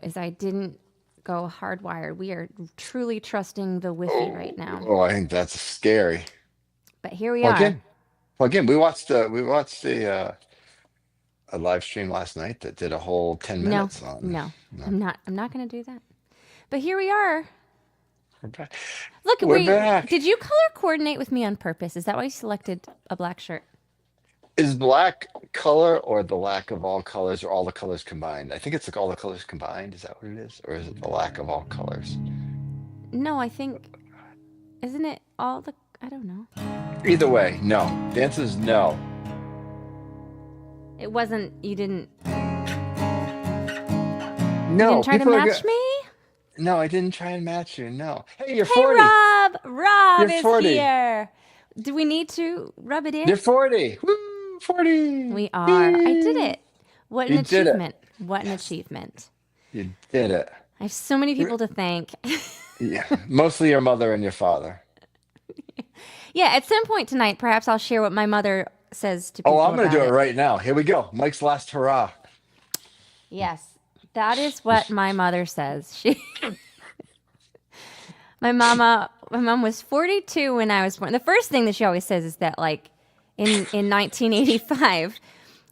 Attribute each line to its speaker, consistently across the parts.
Speaker 1: is I didn't go hardwired. We are truly trusting the Wi-Fi right now.
Speaker 2: Oh, I think that's scary.
Speaker 1: But here we
Speaker 2: Plug
Speaker 1: are.
Speaker 2: in. Plug in. We watched a live stream last night that did a whole 10
Speaker 1: No,
Speaker 2: minutes on.
Speaker 1: no,
Speaker 2: No,
Speaker 1: I'm not going to do that. But here we are.
Speaker 2: we're back.
Speaker 1: Look,
Speaker 2: We're
Speaker 1: did
Speaker 2: back.
Speaker 1: you color coordinate with me on purpose? Is that why you selected a black shirt?
Speaker 2: Is black color or the lack of all colors or all the colors combined? I think it's like all the colors combined. Is that what it is? Or is it the lack of all colors?
Speaker 1: No, I think isn't it all the I don't know.
Speaker 2: Either way, no. The answer is no.
Speaker 1: It wasn't you didn't
Speaker 2: No,
Speaker 1: try to
Speaker 2: people are
Speaker 1: match
Speaker 2: good.
Speaker 1: me?
Speaker 2: No, I didn't try and match you. No. Hey, you're
Speaker 1: Hey
Speaker 2: 40.
Speaker 1: Rob! Rob
Speaker 2: You're
Speaker 1: is
Speaker 2: 40.
Speaker 1: here. Do we need to rub it in?
Speaker 2: You're 40. Woo, 40.
Speaker 1: We are. I did
Speaker 2: Yay.
Speaker 1: it. What an
Speaker 2: You did it.
Speaker 1: achievement. What an
Speaker 2: Yes,
Speaker 1: achievement.
Speaker 2: you did it.
Speaker 1: I have so many
Speaker 2: You're-
Speaker 1: people to thank.
Speaker 2: Yeah, mostly your mother and your father.
Speaker 1: Yeah, at some point tonight, perhaps I'll share what my mother says to
Speaker 2: Oh,
Speaker 1: people
Speaker 2: I'm going to
Speaker 1: about
Speaker 2: do it
Speaker 1: it.
Speaker 2: right now. Here we go. Mike's last hurrah.
Speaker 1: Yes, that is what my mother says. My mom was 42 when I was born. The first thing that she always says is that, like, in 1985,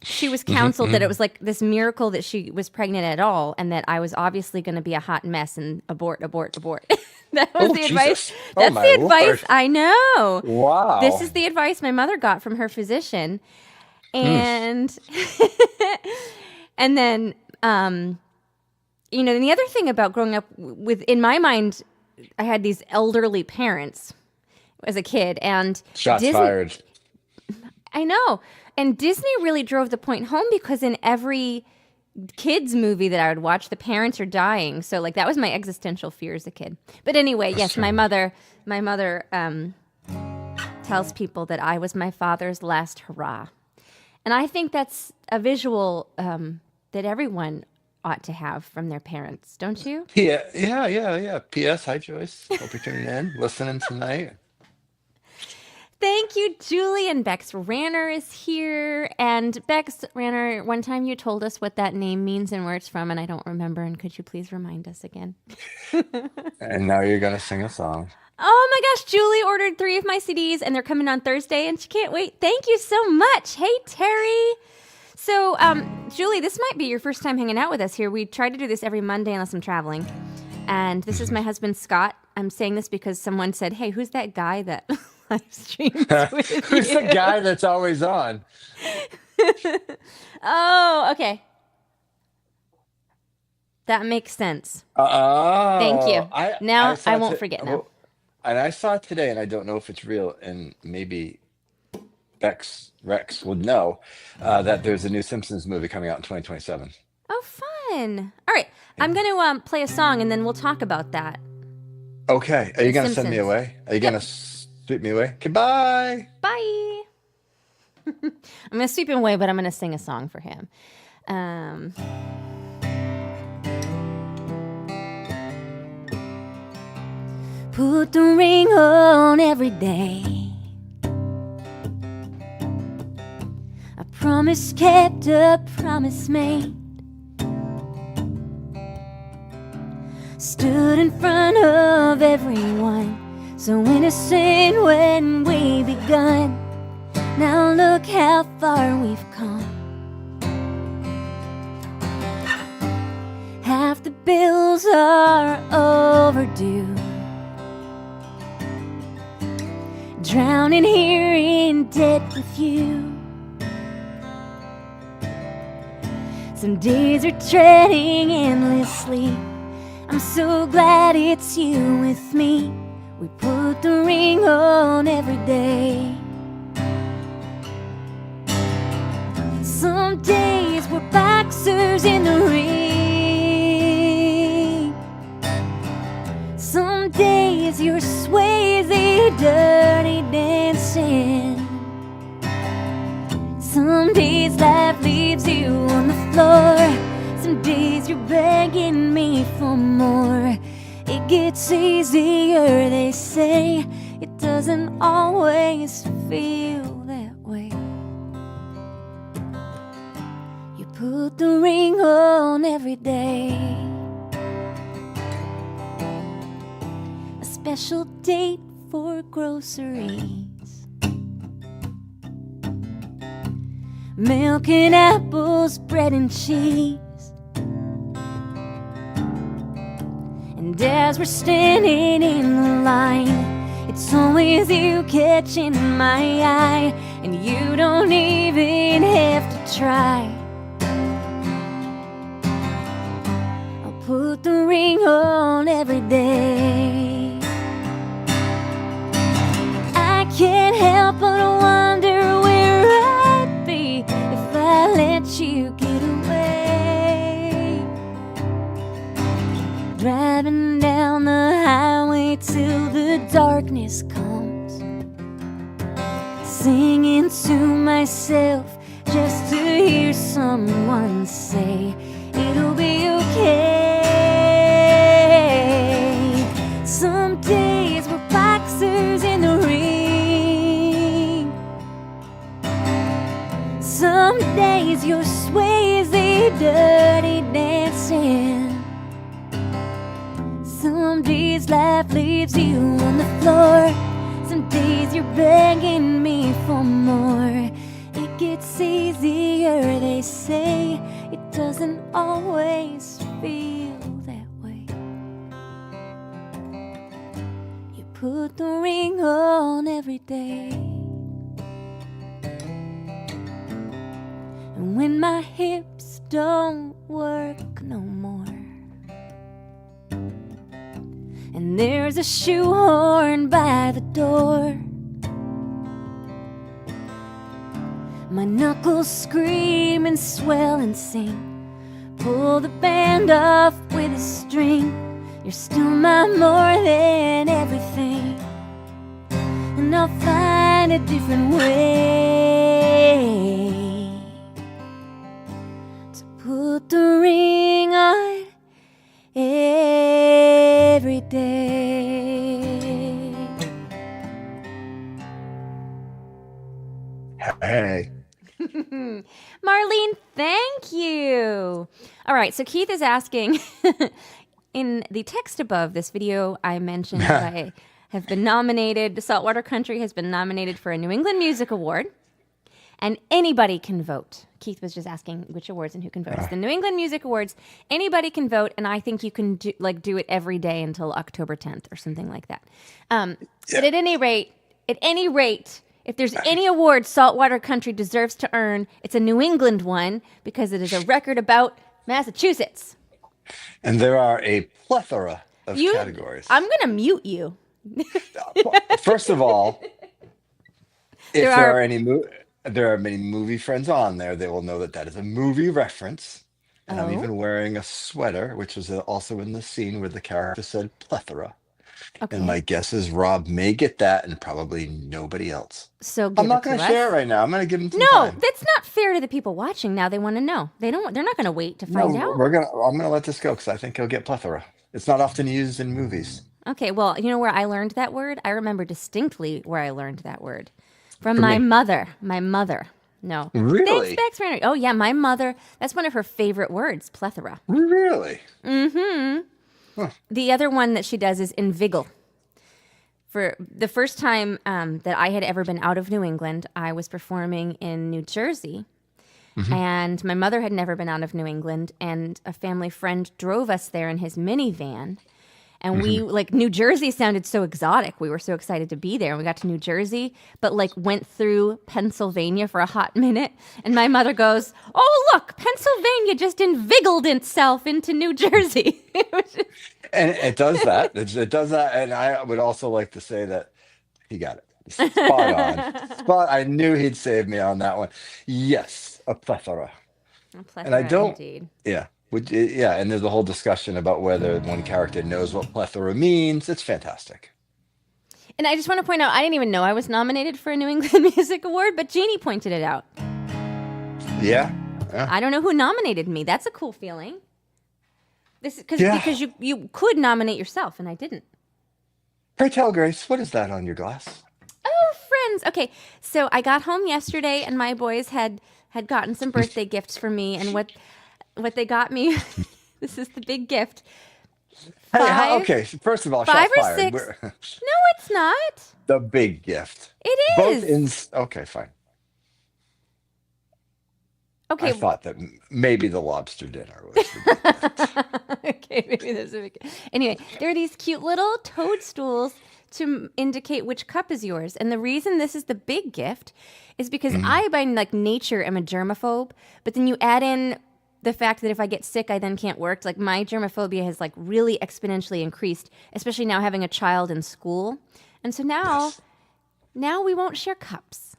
Speaker 1: she was counseled that it was like this miracle that she was pregnant at all, and that I was obviously going to be a hot mess and abort, abort, abort. That was
Speaker 2: Oh,
Speaker 1: the advice.
Speaker 2: Jesus. Oh,
Speaker 1: That's
Speaker 2: my
Speaker 1: the
Speaker 2: Lord.
Speaker 1: advice I know. This
Speaker 2: Wow.
Speaker 1: is the advice my mother got from her physician,
Speaker 2: Hmm.
Speaker 1: and and then and the other thing about growing up with, in my mind, I had these elderly parents as a kid, and
Speaker 2: Shots
Speaker 1: Disney.
Speaker 2: fired.
Speaker 1: I know, and Disney really drove the point home because in every kids movie that I would watch, the parents are dying. So like that was my existential fear as a kid. But anyway,
Speaker 2: That's
Speaker 1: yes,
Speaker 2: true.
Speaker 1: my mother tells people that I was my father's last hurrah, and I think that's a visual that everyone ought to have from their parents, don't you?
Speaker 2: Yeah, yeah, yeah, yeah. P.S. Hi, Joyce. Hope you're tuning in, listening tonight.
Speaker 1: Thank you, Julie. And Bex Ranner is here. And Bex Ranner, one time you told us what that name means and where it's from, and I don't remember. And could you please remind us again?
Speaker 2: And now you're gonna sing a song.
Speaker 1: Oh my gosh, Julie ordered 3 of my CDs, and they're coming on Thursday, and she can't wait. Thank you so much. Hey, Terry. So, Julie, this might be your first time hanging out with us here. We try to do this every Monday unless I'm traveling. And this is my husband, Scott. I'm saying this because someone said, hey, who's that guy that live streams with
Speaker 2: Who's the
Speaker 1: you?
Speaker 2: guy that's always on?
Speaker 1: Oh, okay. That makes sense. Thank
Speaker 2: Oh,
Speaker 1: you.
Speaker 2: I
Speaker 1: Now I
Speaker 2: saw
Speaker 1: won't
Speaker 2: it.
Speaker 1: forget now.
Speaker 2: Oh, and I saw it today, and I don't know if it's real, and maybe Rex would know that there's a new Simpsons movie coming out in 2027.
Speaker 1: Oh, fun. All right. I'm
Speaker 2: Yeah.
Speaker 1: going to play a song and then we'll talk about that.
Speaker 2: Okay, are you
Speaker 1: The
Speaker 2: gonna send me
Speaker 1: Simpsons.
Speaker 2: away? Are you
Speaker 1: Yep.
Speaker 2: gonna sweep me away? Goodbye.
Speaker 1: Bye. I'm going to sweep him away, but I'm going to sing a song for him. Um, Put the ring on every day. A promise kept, a promise made. Stood in front of everyone, so innocent when we begun. Now look how far we've come. Half the bills are overdue. Drowning here in debt with you. Some days are treading endlessly. I'm so glad it's you with me. We put the ring on every day. Some days we're boxers in the ring. Some days you're Swayze dirty dancing. Some days life leaves you on the floor. Some days you're begging me for more. It gets easier, they say. It doesn't always feel that way. You put the ring on every day. special date for groceries. Milk and apples, bread and cheese. And as we're standing in the line, it's always you catching my eye, and you don't even have to try. I'll put the ring on every day. I can't help but wonder where I'd be if I let you get away. Driving down the highway till the darkness comes, singing to myself just to hear someone say it'll be okay. Some days we're boxers in the ring. Some days you're Swayze dirty dancing. Some days life leaves you on the floor. Some days you're begging me for more. It gets easier, they say. It doesn't always feel that way. You put the ring on every day. And when my hips don't work no more, and there's a shoehorn by the door, my knuckles scream and swell and sing. Pull the band off with a string. You're still my more than everything, and I'll find a different way to put the ring on every day.
Speaker 2: Hey.
Speaker 1: Marlene, thank you. All right, so Keith is asking, in the text above this video, I mentioned that I have been nominated, Saltwater Country has been nominated for a New England Music Award, and anybody can vote. Keith was just asking which awards and who can vote. It's the New England Music Awards. Anybody can vote, and I think you can do it every day until October 10th or something like that. But at any rate, if there's any award Saltwater Country deserves to earn, it's a New England one, because it is a record about Massachusetts.
Speaker 2: And there are a plethora of categories.
Speaker 1: I'm going to mute you.
Speaker 2: First of all, if there are many movie friends on there, they will know that that is a movie reference. And I'm even wearing a sweater, which was also in the scene where the character said plethora.
Speaker 1: Okay.
Speaker 2: And my guess is Rob may get that, and probably nobody else.
Speaker 1: So
Speaker 2: I'm not going to share it right now. I'm going to give them some time.
Speaker 1: No, that's not fair to the people watching. Now they want to know. They're not going to wait to find out.
Speaker 2: I'm going to let this go because I think he'll get plethora. It's not often used in movies.
Speaker 1: Okay, well, you know where I learned that word? I remember distinctly where I learned that word. From my mother. My mother. No.
Speaker 2: Really?
Speaker 1: Thanks, Bex. Oh, yeah, my mother. That's one of her favorite words, plethora.
Speaker 2: Really?
Speaker 1: Mm-hmm. Huh. The other one that she does is inviggle. For the first time that I had ever been out of New England, I was performing in New Jersey. Mm-hmm. And my mother had never been out of New England, and a family friend drove us there in his minivan. And we, New Jersey sounded so exotic. We were so excited to be there. And we got to New Jersey, but went through Pennsylvania for a hot minute. And my mother goes, "Oh, look, Pennsylvania just inviggled itself into New Jersey."
Speaker 2: And it does that. It does that. And I would also like to say that he got it. Spot on. I knew he'd save me on that one. Yes, a plethora.
Speaker 1: A plethora,
Speaker 2: and I don't.
Speaker 1: Indeed.
Speaker 2: Yeah. And there's a whole discussion about whether one character knows what plethora means. It's fantastic.
Speaker 1: And I just want to point out, I didn't even know I was nominated for a New England Music Award, but Jeannie pointed it out.
Speaker 2: Yeah.
Speaker 1: I don't know who nominated me. That's a cool feeling. Because you could nominate yourself, and I didn't.
Speaker 2: Pray tell, Grace, what is that on your glass?
Speaker 1: Oh, friends. Okay, so I got home yesterday, and my boys had gotten some birthday gifts for me, and what they got me, this is the big gift.
Speaker 2: Hey,
Speaker 1: Five,
Speaker 2: okay. First of all,
Speaker 1: five
Speaker 2: shots
Speaker 1: or
Speaker 2: fired.
Speaker 1: six?
Speaker 2: We're,
Speaker 1: No, it's not.
Speaker 2: the big gift.
Speaker 1: It
Speaker 2: Both
Speaker 1: is.
Speaker 2: in. Okay, fine. I
Speaker 1: Okay.
Speaker 2: thought that maybe the lobster dinner was the big gift.
Speaker 1: Okay, maybe there's a big. Anyway, there are these cute little toadstools to indicate which cup is yours. And the reason this is the big gift is because
Speaker 2: Mhm.
Speaker 1: I, by like nature, am a germaphobe. But then you add in the fact that if I get sick, I then can't work. Like my germophobia has like really exponentially increased, especially now having a child in school. And so now,
Speaker 2: Yes.
Speaker 1: now we won't share cups.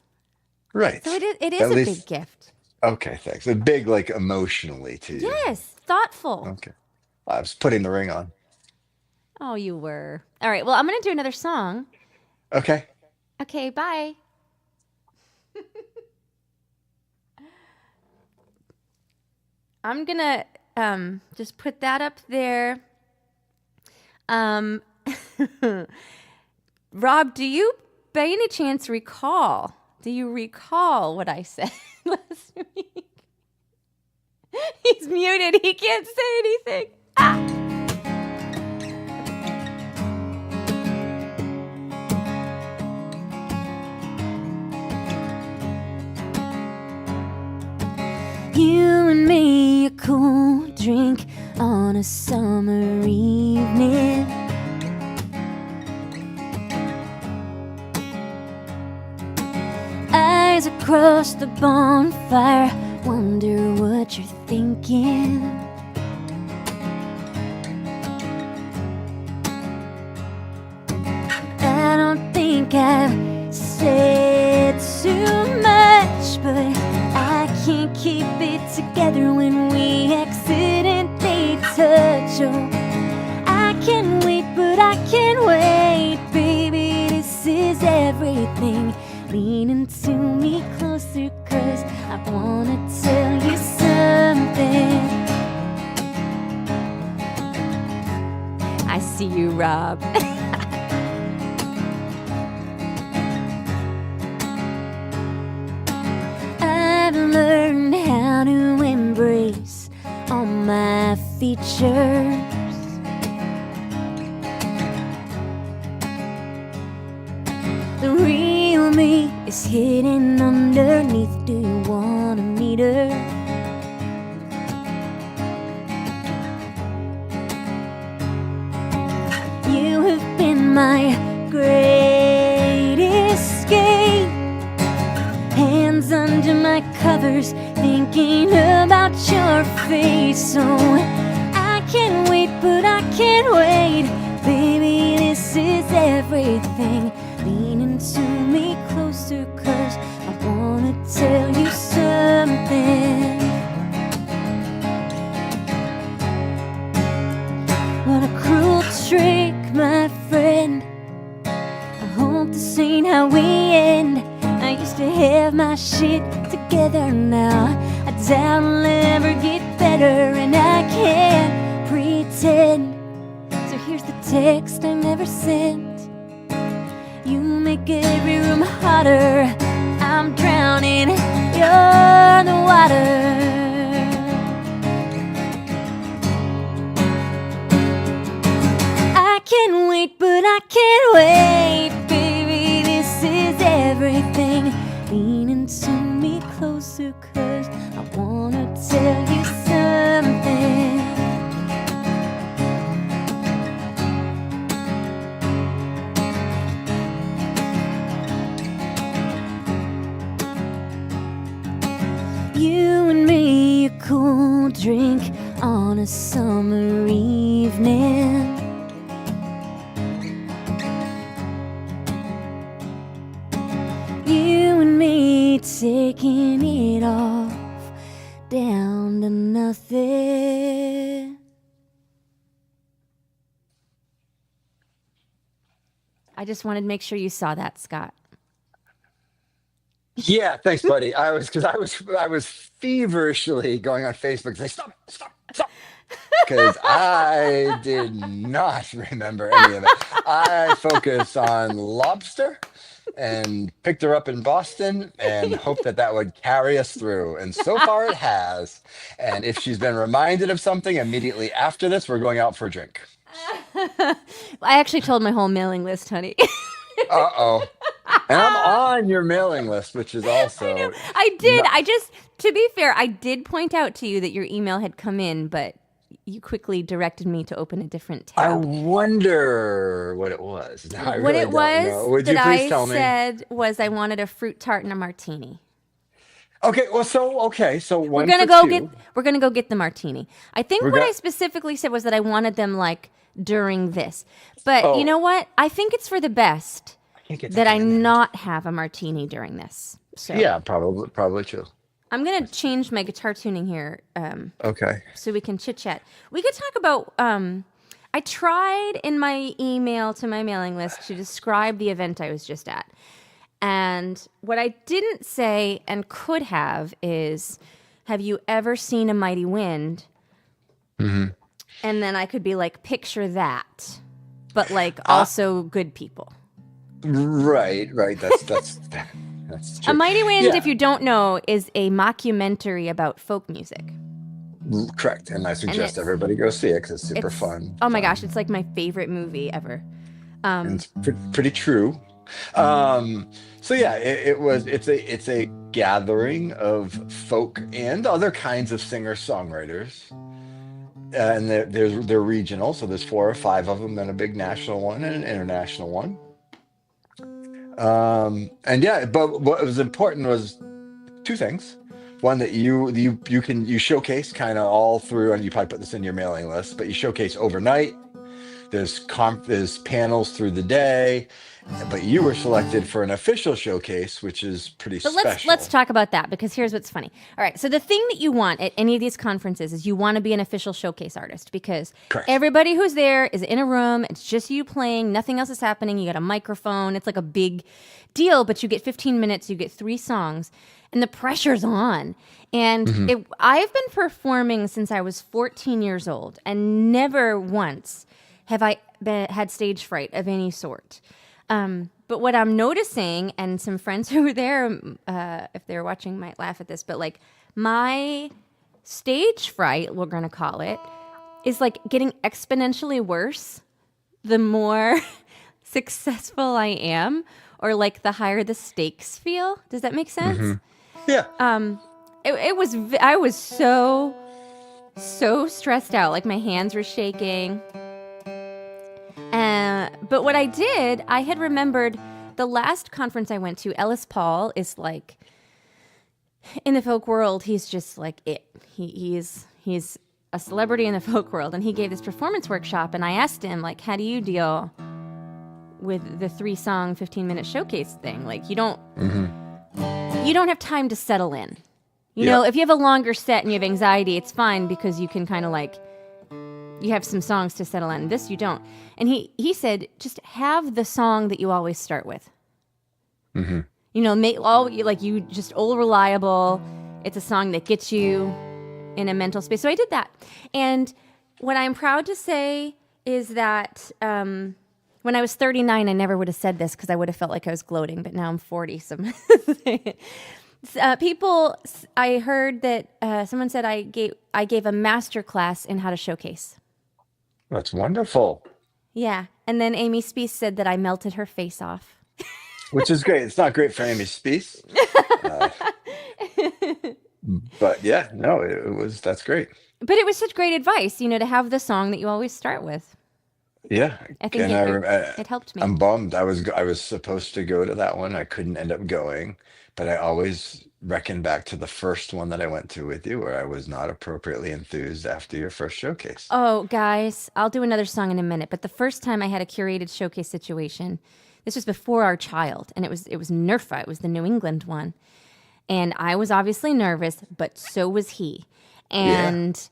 Speaker 2: Right.
Speaker 1: So it is
Speaker 2: At
Speaker 1: a big
Speaker 2: least.
Speaker 1: gift.
Speaker 2: Okay, thanks. A big, like emotionally to you.
Speaker 1: Yes, thoughtful.
Speaker 2: Okay. I was putting the ring on.
Speaker 1: Oh, you were. All right. Well, I'm going to do another song.
Speaker 2: Okay.
Speaker 1: Okay, bye. I'm going to just put that up there. Um, Rob, do you by any chance recall? Do you recall what I said last week? He's muted. He can't say anything. Ah. You and me, a cool drink on a summer evening. Eyes across the bonfire, wonder what you're thinking. I don't think I've said too much, but I can't keep it together when we accidentally touch. Oh, I can wait, but I can't wait, baby. This is everything. Lean into me closer, 'cause I wanna tell you something. I see you, Rob. I've learned how to embrace all my features. The real me is hidden underneath. Do you wanna meet her? You have been my great escape. Hands under my covers, thinking about your face. So I can't wait, but I can't wait. Baby, this is everything. Lean into me closer, 'cause I wanna tell you something. What a cruel trick, my friend. I hope this ain't how we end. I used to have my shit together now. I doubt I'll ever get better, and I can't pretend. So here's the text I never sent. You make every room hotter. I'm drowning, you're the water. I can't wait, but I can't wait, baby. This is everything. Lean into me closer, 'cause I wanna tell you something. You and me, a cool drink on a summer evening. You and me taking it off down to nothing. I just wanted to make sure you saw that, Scott.
Speaker 2: Yeah, thanks, buddy. I was feverishly going on Facebook saying, stop, stop, stop. Because I did not remember any of it. I focus on lobster and picked her up in Boston and hoped that that would carry us through. And so far it has. And if she's been reminded of something immediately after this, we're going out for a drink.
Speaker 1: I actually told my whole mailing list, honey.
Speaker 2: Uh-oh. And I'm on your mailing list, which is
Speaker 1: I know.
Speaker 2: also
Speaker 1: I did.
Speaker 2: not.
Speaker 1: I just, to be fair, I did point out to you that your email had come in, but you quickly directed me to open a different
Speaker 2: I
Speaker 1: tab.
Speaker 2: wonder what it was. Now, I
Speaker 1: What
Speaker 2: really
Speaker 1: it
Speaker 2: don't
Speaker 1: was
Speaker 2: know. Would
Speaker 1: that
Speaker 2: you please
Speaker 1: I
Speaker 2: tell me?
Speaker 1: said was I wanted a fruit tart and a martini.
Speaker 2: Okay, well, so
Speaker 1: We're
Speaker 2: one
Speaker 1: gonna
Speaker 2: for
Speaker 1: go get
Speaker 2: two.
Speaker 1: we're gonna go get the martini. I think
Speaker 2: We
Speaker 1: what I
Speaker 2: got.
Speaker 1: specifically said was that I wanted them like during this. But you
Speaker 2: Oh,
Speaker 1: know what? I think it's for the best
Speaker 2: I can't get
Speaker 1: that
Speaker 2: that
Speaker 1: I
Speaker 2: in in there.
Speaker 1: not have a martini during this. So
Speaker 2: Yeah, probably true.
Speaker 1: I'm gonna change my guitar tuning here,
Speaker 2: Okay.
Speaker 1: so we can chit chat. We could talk about. I tried in my email to my mailing list to describe the event I was just at. And what I didn't say and could have you ever seen a mighty wind?
Speaker 2: Hmm.
Speaker 1: And then I could be like, picture that, but like
Speaker 2: Uh,
Speaker 1: also good people.
Speaker 2: right. That's
Speaker 1: A
Speaker 2: true.
Speaker 1: Mighty Wind, if
Speaker 2: Yeah,
Speaker 1: you don't know, is a mockumentary about folk music.
Speaker 2: correct. And I
Speaker 1: And
Speaker 2: suggest everybody go see it because it's super
Speaker 1: it's,
Speaker 2: fun,
Speaker 1: oh my gosh,
Speaker 2: fun,
Speaker 1: it's like my favorite movie ever.
Speaker 2: and
Speaker 1: Um,
Speaker 2: it's pretty true. Um, so yeah, it's a gathering of folk and other kinds of singer-songwriters. And they're regional, so there's four or five of them, and a big national one and an international one. And yeah, but what was important was two things. One, that you showcase kind of all through, and you probably put this in your mailing list, but you showcase overnight. There's panels through the day, but you were selected for an official showcase, which is pretty
Speaker 1: but let's
Speaker 2: special.
Speaker 1: talk about that because here's what's funny. All right, so the thing that you want at any of these conferences is you want to be an official showcase artist because
Speaker 2: Correct.
Speaker 1: everybody who's there is in a room. It's just you playing. Nothing else is happening. You got a microphone. It's like a big deal, but you get 15 minutes. You get 3 songs, and the pressure's on. And
Speaker 2: Hmm.
Speaker 1: I've been performing since I was 14 years old, and never once have had stage fright of any sort. But what I'm noticing, and some friends who were there, if they're watching, might laugh at this, but like my stage fright, we're gonna call it, is like getting exponentially worse the more successful I am, or like the higher the stakes feel. Does that make sense?
Speaker 2: Hmm. Yeah.
Speaker 1: I was so stressed out. Like my hands were shaking. But what I did, I had remembered the last conference I went to. Ellis Paul is like in the folk world. He's just like it. He's a celebrity in the folk world, and he gave this performance workshop. And I asked him like, how do you deal with the 3-song, 15-minute showcase thing? Like
Speaker 2: Hmm.
Speaker 1: you don't have time to settle in. You
Speaker 2: Yeah.
Speaker 1: know, if you have a longer set and you have anxiety, it's fine because you can kind of like you have some songs to settle in. This you don't. And he said, just have the song that you always start with.
Speaker 2: Hmm.
Speaker 1: You know, make all like you just all reliable. It's a song that gets you in a mental space. So I did that. And what I'm proud to say is that when I was 39, I never would have said this because I would have felt like I was gloating. But now I'm 40, so people. I heard that someone said I gave a master class in how to showcase.
Speaker 2: That's wonderful.
Speaker 1: Yeah. And then Amy Spees said that I melted her face off.
Speaker 2: Which is great. It's not great for Amy Speace, uh, but yeah, no, it was. That's great.
Speaker 1: But it was such great advice, you know, to have the song that you always start with.
Speaker 2: Yeah,
Speaker 1: I think
Speaker 2: and
Speaker 1: it helped me.
Speaker 2: I'm bummed. I was supposed to go to that one. I couldn't end up going, but I always reckon back to the first one that I went to with you, where I was not appropriately enthused after your first showcase.
Speaker 1: Oh, guys, I'll do another song in a minute. But the first time I had a curated showcase situation, this was before our child, and it was NERFA. It was the New England one, and I was obviously nervous, but so was he.
Speaker 2: Yeah.
Speaker 1: And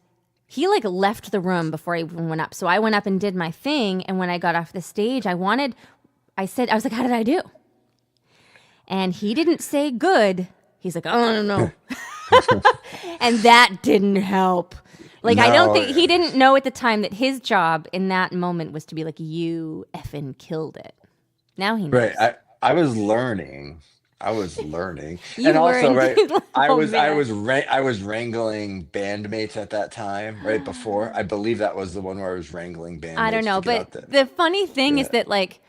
Speaker 1: he like left the room before I even went up. So I went up and did my thing, and when I got off the stage, I was like, "How did I do?" And he didn't say good. He's like, "Oh, no." And that didn't help. Like, I don't
Speaker 2: No,
Speaker 1: think he didn't know at the time that his job in that moment was to be like, you effing killed it. Now he
Speaker 2: right.
Speaker 1: knows.
Speaker 2: I was learning. I was learning, and
Speaker 1: You were
Speaker 2: also, right,
Speaker 1: indeed. Oh man.
Speaker 2: I was wrangling bandmates at that time, right before. I believe that was the one where I was wrangling
Speaker 1: I don't
Speaker 2: bandmates to
Speaker 1: know,
Speaker 2: get
Speaker 1: but
Speaker 2: out there.
Speaker 1: the funny thing is
Speaker 2: Yeah,
Speaker 1: that like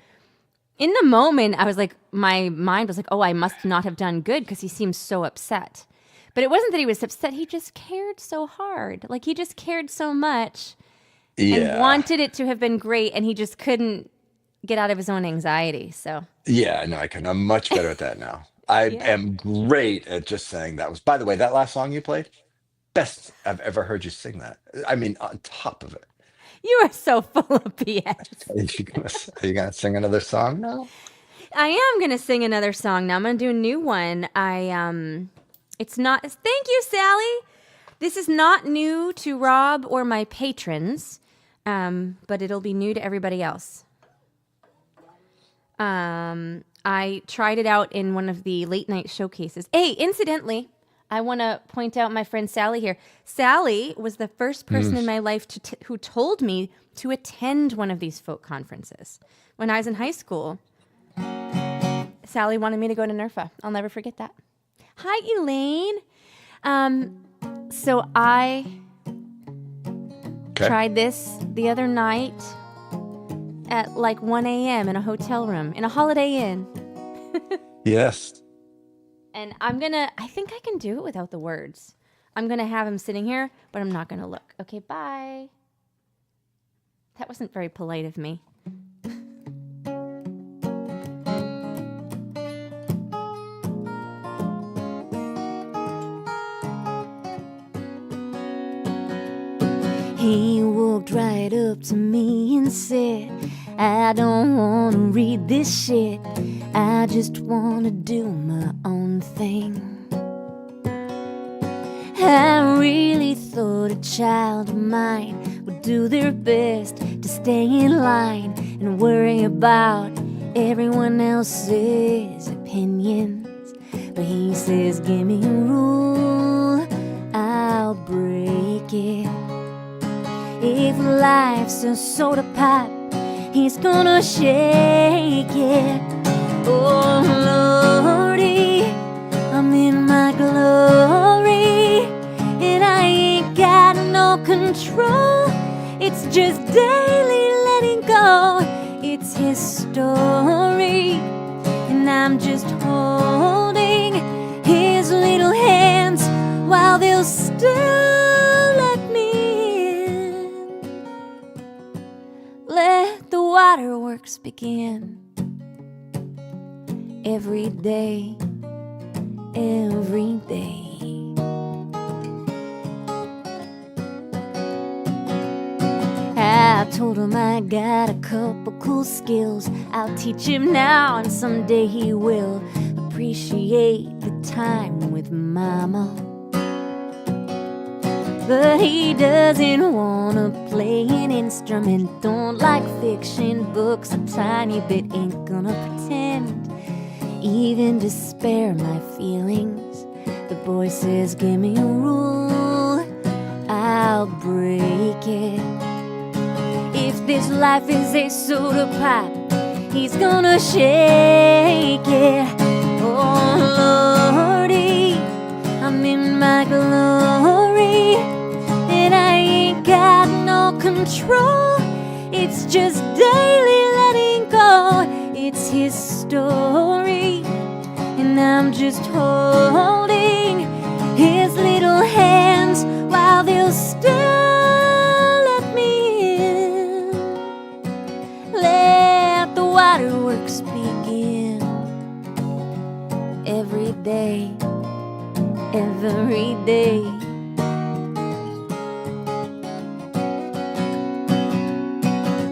Speaker 1: in the moment, I was like, my mind was like, oh, I must not have done good because he seems so upset. But it wasn't that he was upset. He just cared so hard. Like he just cared so much and
Speaker 2: yeah,
Speaker 1: wanted it to have been great. And he just couldn't get out of his own anxiety. So,
Speaker 2: yeah. No, I can. I'm much better at that now. I
Speaker 1: yeah.
Speaker 2: am great at just saying that was. By the way, that last song you played, best I've ever heard you sing that. I mean, on top of it.
Speaker 1: You are so full of BS.
Speaker 2: Are you gonna sing another song now?
Speaker 1: I am going to sing another song now. I'm going to do a new one. It's not, thank you, Sally. This is not new to Rob or my patrons, but it'll be new to everybody else. I tried it out in one of the late night showcases. Hey, incidentally, I want to point out my friend Sally here. Sally was the first person in my life who told me to attend one of these folk conferences. When I was in high school, Sally wanted me to go to NERFA. I'll never forget that. Hi, Elaine. So I
Speaker 2: Okay.
Speaker 1: tried this the other night at like 1 a.m. in a hotel room in a Holiday Inn.
Speaker 2: Yes.
Speaker 1: And I think I can do it without the words. I'm going to have him sitting here, but I'm not going to look. Okay, bye. That wasn't very polite of me. He walked right up to me and said, I don't want to read this shit. I just want to do my own thing. I really thought a child of mine would do their best to stay in line and worry about everyone else's opinions. But he says, give me a rule, I'll break it. If life's a soda pop, he's gonna shake it. Oh Lordy, I'm in my glory, and I ain't got no control. It's just daily letting go. It's his story, and I'm just holding his little hands while they'll still let me in. Let the waterworks begin. Every day, every day. I told him I got a couple cool skills. I'll teach him now, and someday he will appreciate the time with Mama. But he doesn't wanna play an instrument, don't like fiction books a tiny bit, ain't gonna pretend even to spare my feelings. The boy says, give me a rule, I'll break it. If this life is a soda pop, he's gonna shake it. Oh Lordy, I'm in my glory, and I ain't got no control. It's just daily letting go. It's his story, and I'm just holding his little hands while they'll still let me in. Let the waterworks begin. Every day, every day.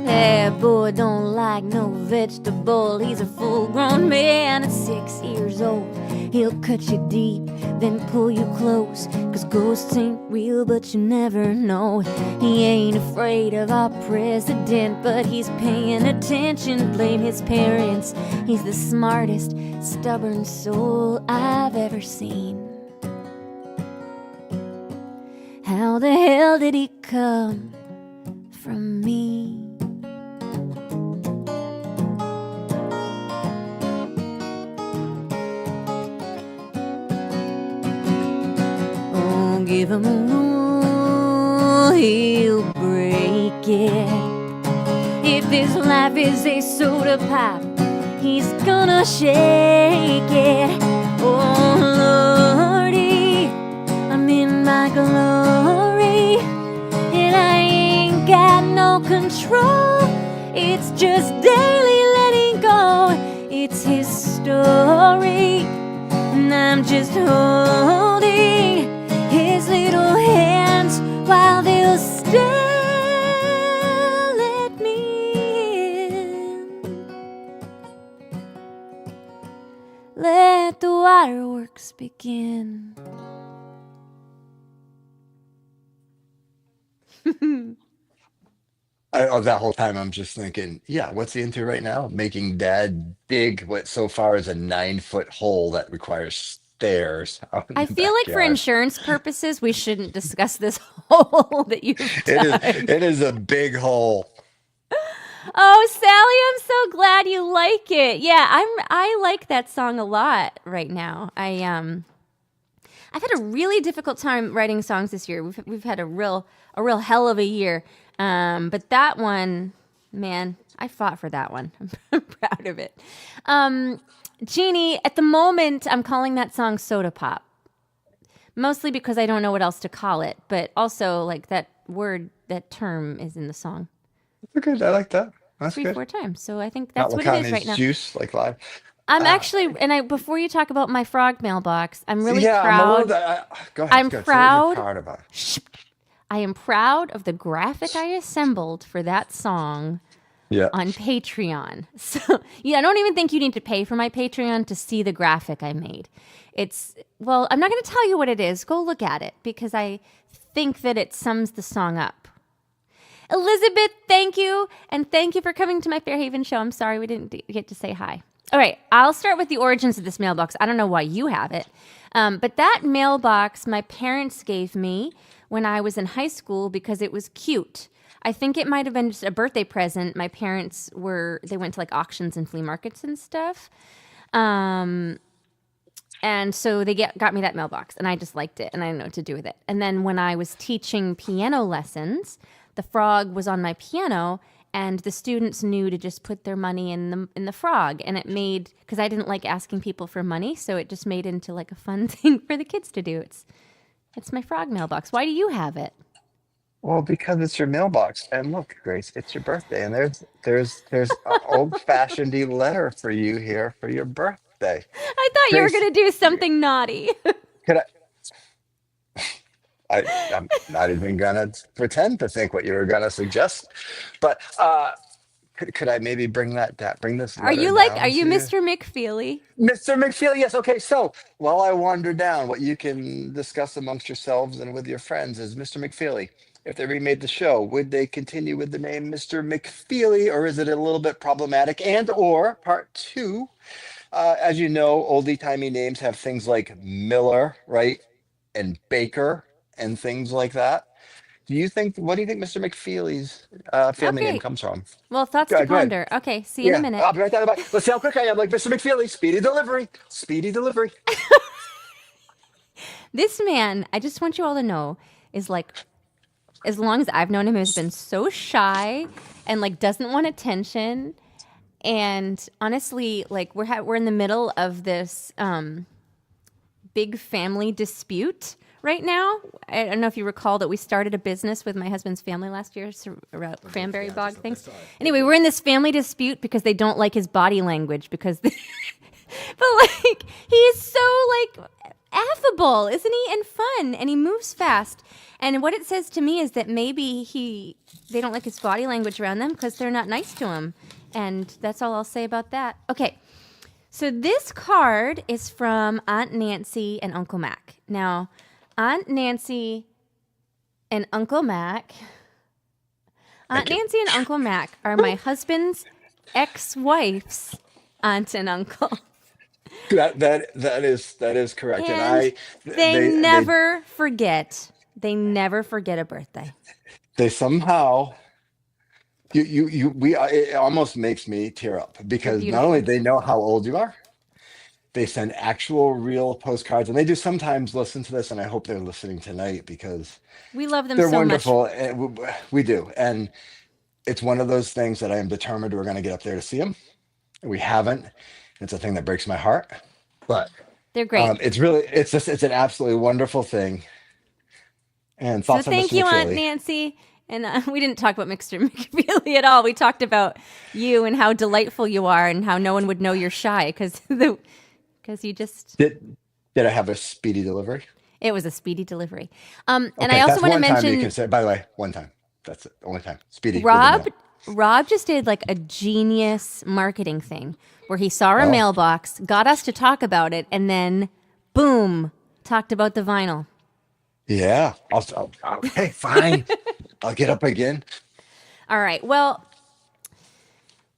Speaker 1: That boy don't like no vegetable. He's a full-grown man at 6 years old. He'll cut you deep, then pull you close, 'cause ghosts ain't real, but you never know. He ain't afraid of our president, but he's paying attention. Blame his parents. He's the smartest, stubborn soul I've ever seen. How the hell did he come from me? the moon, he'll break it. If this life is a soda pop, he's gonna shake it. Oh Lordy, I'm in my glory, and I ain't got no control. It's just daily letting go. It's his story, and I'm just holding his little hands while they'll still let me in. Let the waterworks begin.
Speaker 2: That whole time I'm just thinking, yeah, what's he into right now? Making dad dig what so far is a 9 foot hole that requires stairs out in
Speaker 1: I
Speaker 2: the
Speaker 1: feel like for
Speaker 2: backyard.
Speaker 1: insurance purposes, we shouldn't discuss this hole that you've
Speaker 2: It is
Speaker 1: dug.
Speaker 2: it is a big hole.
Speaker 1: Oh, Sally, I'm so glad you like it. Yeah, I like that song a lot right now. I've had a really difficult time writing songs this year. We've had a real hell of a year. But that one, man, I fought for that one. I'm proud of it. Jeannie, at the moment, I'm calling that song Soda Pop. Mostly because I don't know what else to call it, but also like that word, that term is in the song
Speaker 2: Good. I like that. That's
Speaker 1: three,
Speaker 2: good.
Speaker 1: four times. So I think
Speaker 2: Not
Speaker 1: that's what it is
Speaker 2: Lakanya's
Speaker 1: right now.
Speaker 2: juice, like live.
Speaker 1: I'm
Speaker 2: Uh,
Speaker 1: actually, before you talk about my frog mailbox, I'm really
Speaker 2: yeah, I'm a little.
Speaker 1: proud.
Speaker 2: Go ahead.
Speaker 1: I'm
Speaker 2: Go ahead. Say what you're
Speaker 1: proud.
Speaker 2: proud about.
Speaker 1: I am proud of the graphic I assembled for that song
Speaker 2: Yeah.
Speaker 1: on Patreon. So, yeah, I don't even think you need to pay for my Patreon to see the graphic I made. Well, I'm not going to tell you what it is. Go look at it because I think that it sums the song up. Elizabeth, thank you. And thank you for coming to my Fairhaven show. I'm sorry we didn't get to say hi. All right, I'll start with the origins of this mailbox. I don't know why you have it. But that mailbox my parents gave me when I was in high school because it was cute. I think it might have been just a birthday present. My parents they went to like auctions and flea markets and stuff. And so they got me that mailbox, and I just liked it, and I didn't know what to do with it. And then when I was teaching piano lessons, the frog was on my piano, and the students knew to just put their money in the frog, and it made, because I didn't like asking people for money, so it just made into like a fun thing for the kids to do. It's my frog mailbox. Why do you have it?
Speaker 2: Well, because it's your mailbox, and look, Grace, it's your birthday, and there's an old-fashioned letter for you here for your birthday.
Speaker 1: I thought you were
Speaker 2: Grace,
Speaker 1: gonna do something naughty.
Speaker 2: could I'm not even gonna pretend to think what you were gonna suggest, but could I maybe bring this letter
Speaker 1: Are
Speaker 2: down
Speaker 1: you
Speaker 2: to you?
Speaker 1: Mr. McFeely?
Speaker 2: Mr. McFeel, yes. Okay, so while I wander down, what you can discuss amongst yourselves and with your friends is Mr. McFeely. If they remade the show, would they continue with the name Mr. McFeely, or is it a little bit problematic? And or part two, as you know, oldie timey names have things like Miller, right, and Baker, and things like that. What do you think Mr. McFeely's family name
Speaker 1: Okay.
Speaker 2: comes from?
Speaker 1: Well, thoughts to
Speaker 2: Go ahead.
Speaker 1: ponder. Okay, see you in a
Speaker 2: Yeah,
Speaker 1: minute.
Speaker 2: I'll be right down the back. Let's see how quick I am. Like Mr. McFeely, speedy delivery, speedy delivery.
Speaker 1: This man, I just want you all to know, is like, as long as I've known him, has been so shy and like doesn't want attention. And honestly, like we're in the middle of this big family dispute right now. I don't know if you recall that we started a business with my husband's family last year around cranberry bog things. Anyway, we're in this family dispute because they don't like his body language but like he is so like affable, isn't he? And fun, and he moves fast. And what it says to me is that maybe they don't like his body language around them because they're not nice to him. And that's all I'll say about that. Okay. So this card is from Aunt Nancy and Uncle Mac. Now, Aunt Nancy and Uncle Mac
Speaker 2: Thank you.
Speaker 1: and Uncle Mac are my husband's ex-wife's aunt and uncle.
Speaker 2: That is correct. And
Speaker 1: And they
Speaker 2: they
Speaker 1: never forget. They never forget a birthday.
Speaker 2: they somehow it almost makes me tear up
Speaker 1: You're
Speaker 2: because not only
Speaker 1: beautiful.
Speaker 2: they know how old you are, They send actual real postcards, and they do sometimes listen to this, and I hope they're listening tonight because
Speaker 1: We love them
Speaker 2: they're
Speaker 1: so much.
Speaker 2: wonderful. We do. And it's one of those things that I am determined we're going to get up there to see them. We haven't. It's a thing that breaks my heart, but
Speaker 1: They're great.
Speaker 2: it's an absolutely wonderful thing. And
Speaker 1: So
Speaker 2: thoughts on
Speaker 1: thank
Speaker 2: Mr.
Speaker 1: you, Aunt
Speaker 2: McFeely?
Speaker 1: Nancy. And we didn't talk about Mr. McFeely at all. We talked about you and how delightful you are and how no one would know you're shy because you just,
Speaker 2: Did I have a speedy delivery?
Speaker 1: it was a speedy delivery. And I
Speaker 2: Okay,
Speaker 1: also
Speaker 2: that's
Speaker 1: want to
Speaker 2: one time you
Speaker 1: mention
Speaker 2: can say. By the way, one time. That's the only time. Speedy with a
Speaker 1: Rob.
Speaker 2: mail.
Speaker 1: Rob just did like a genius marketing thing where he saw our
Speaker 2: Oh,
Speaker 1: mailbox, got us to talk about it, and then boom, talked about the vinyl.
Speaker 2: yeah. Okay, fine. I'll get up again.
Speaker 1: All right. Well,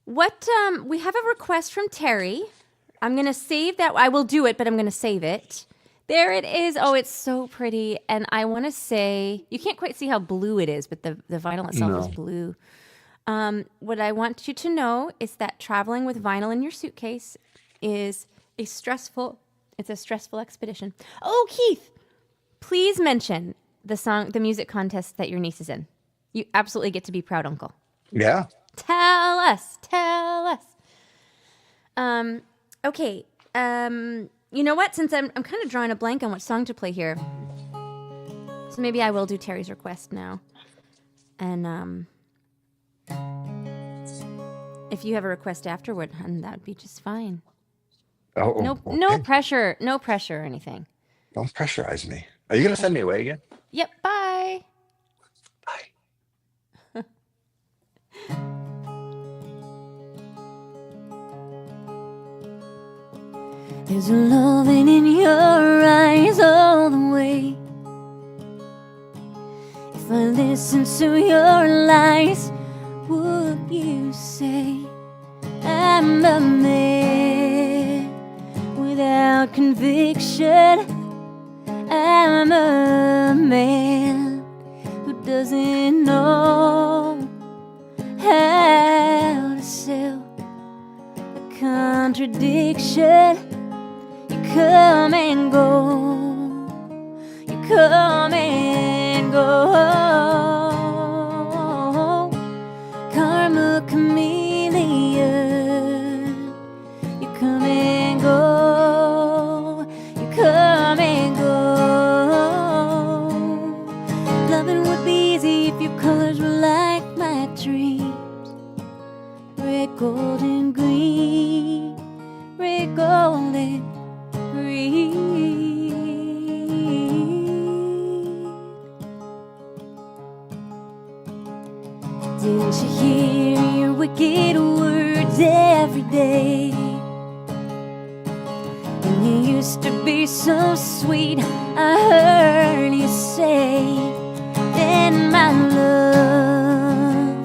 Speaker 1: what we have a request from Terry. I'm going to save that. I will do it, but I'm going to save it. There it is. Oh, it's so pretty. And I want to say, you can't quite see how blue it is, but the vinyl itself is
Speaker 2: No.
Speaker 1: blue. What I want you to know is that traveling with vinyl in your suitcase is it's a stressful expedition. Oh, Keith, please mention the music contest that your niece is in. You absolutely get to be proud uncle.
Speaker 2: Yeah.
Speaker 1: Tell us. Okay. You know what? Since I'm kind of drawing a blank on what song to play here, so maybe I will do Terry's request now. And if you have a request afterward, hun, that would be just fine.
Speaker 2: Oh,
Speaker 1: No
Speaker 2: okay.
Speaker 1: pressure. No pressure or anything.
Speaker 2: Don't pressurize me. Are you going to send me away again?
Speaker 1: Yep. Bye.
Speaker 2: Bye.
Speaker 1: There's a loving in your eyes all the way. If I listen to your lies, would you say I'm a man without conviction? I'm a man who doesn't know how to sell a contradiction. You come and go, you come and go. Karma chameleon, you come and go, you come and go. Loving would be easy if your colors were like my dreams. Red, gold, and green, red, gold, and green. Didn't you hear your wicked words every day? And you used to be so sweet, I heard you say. And my love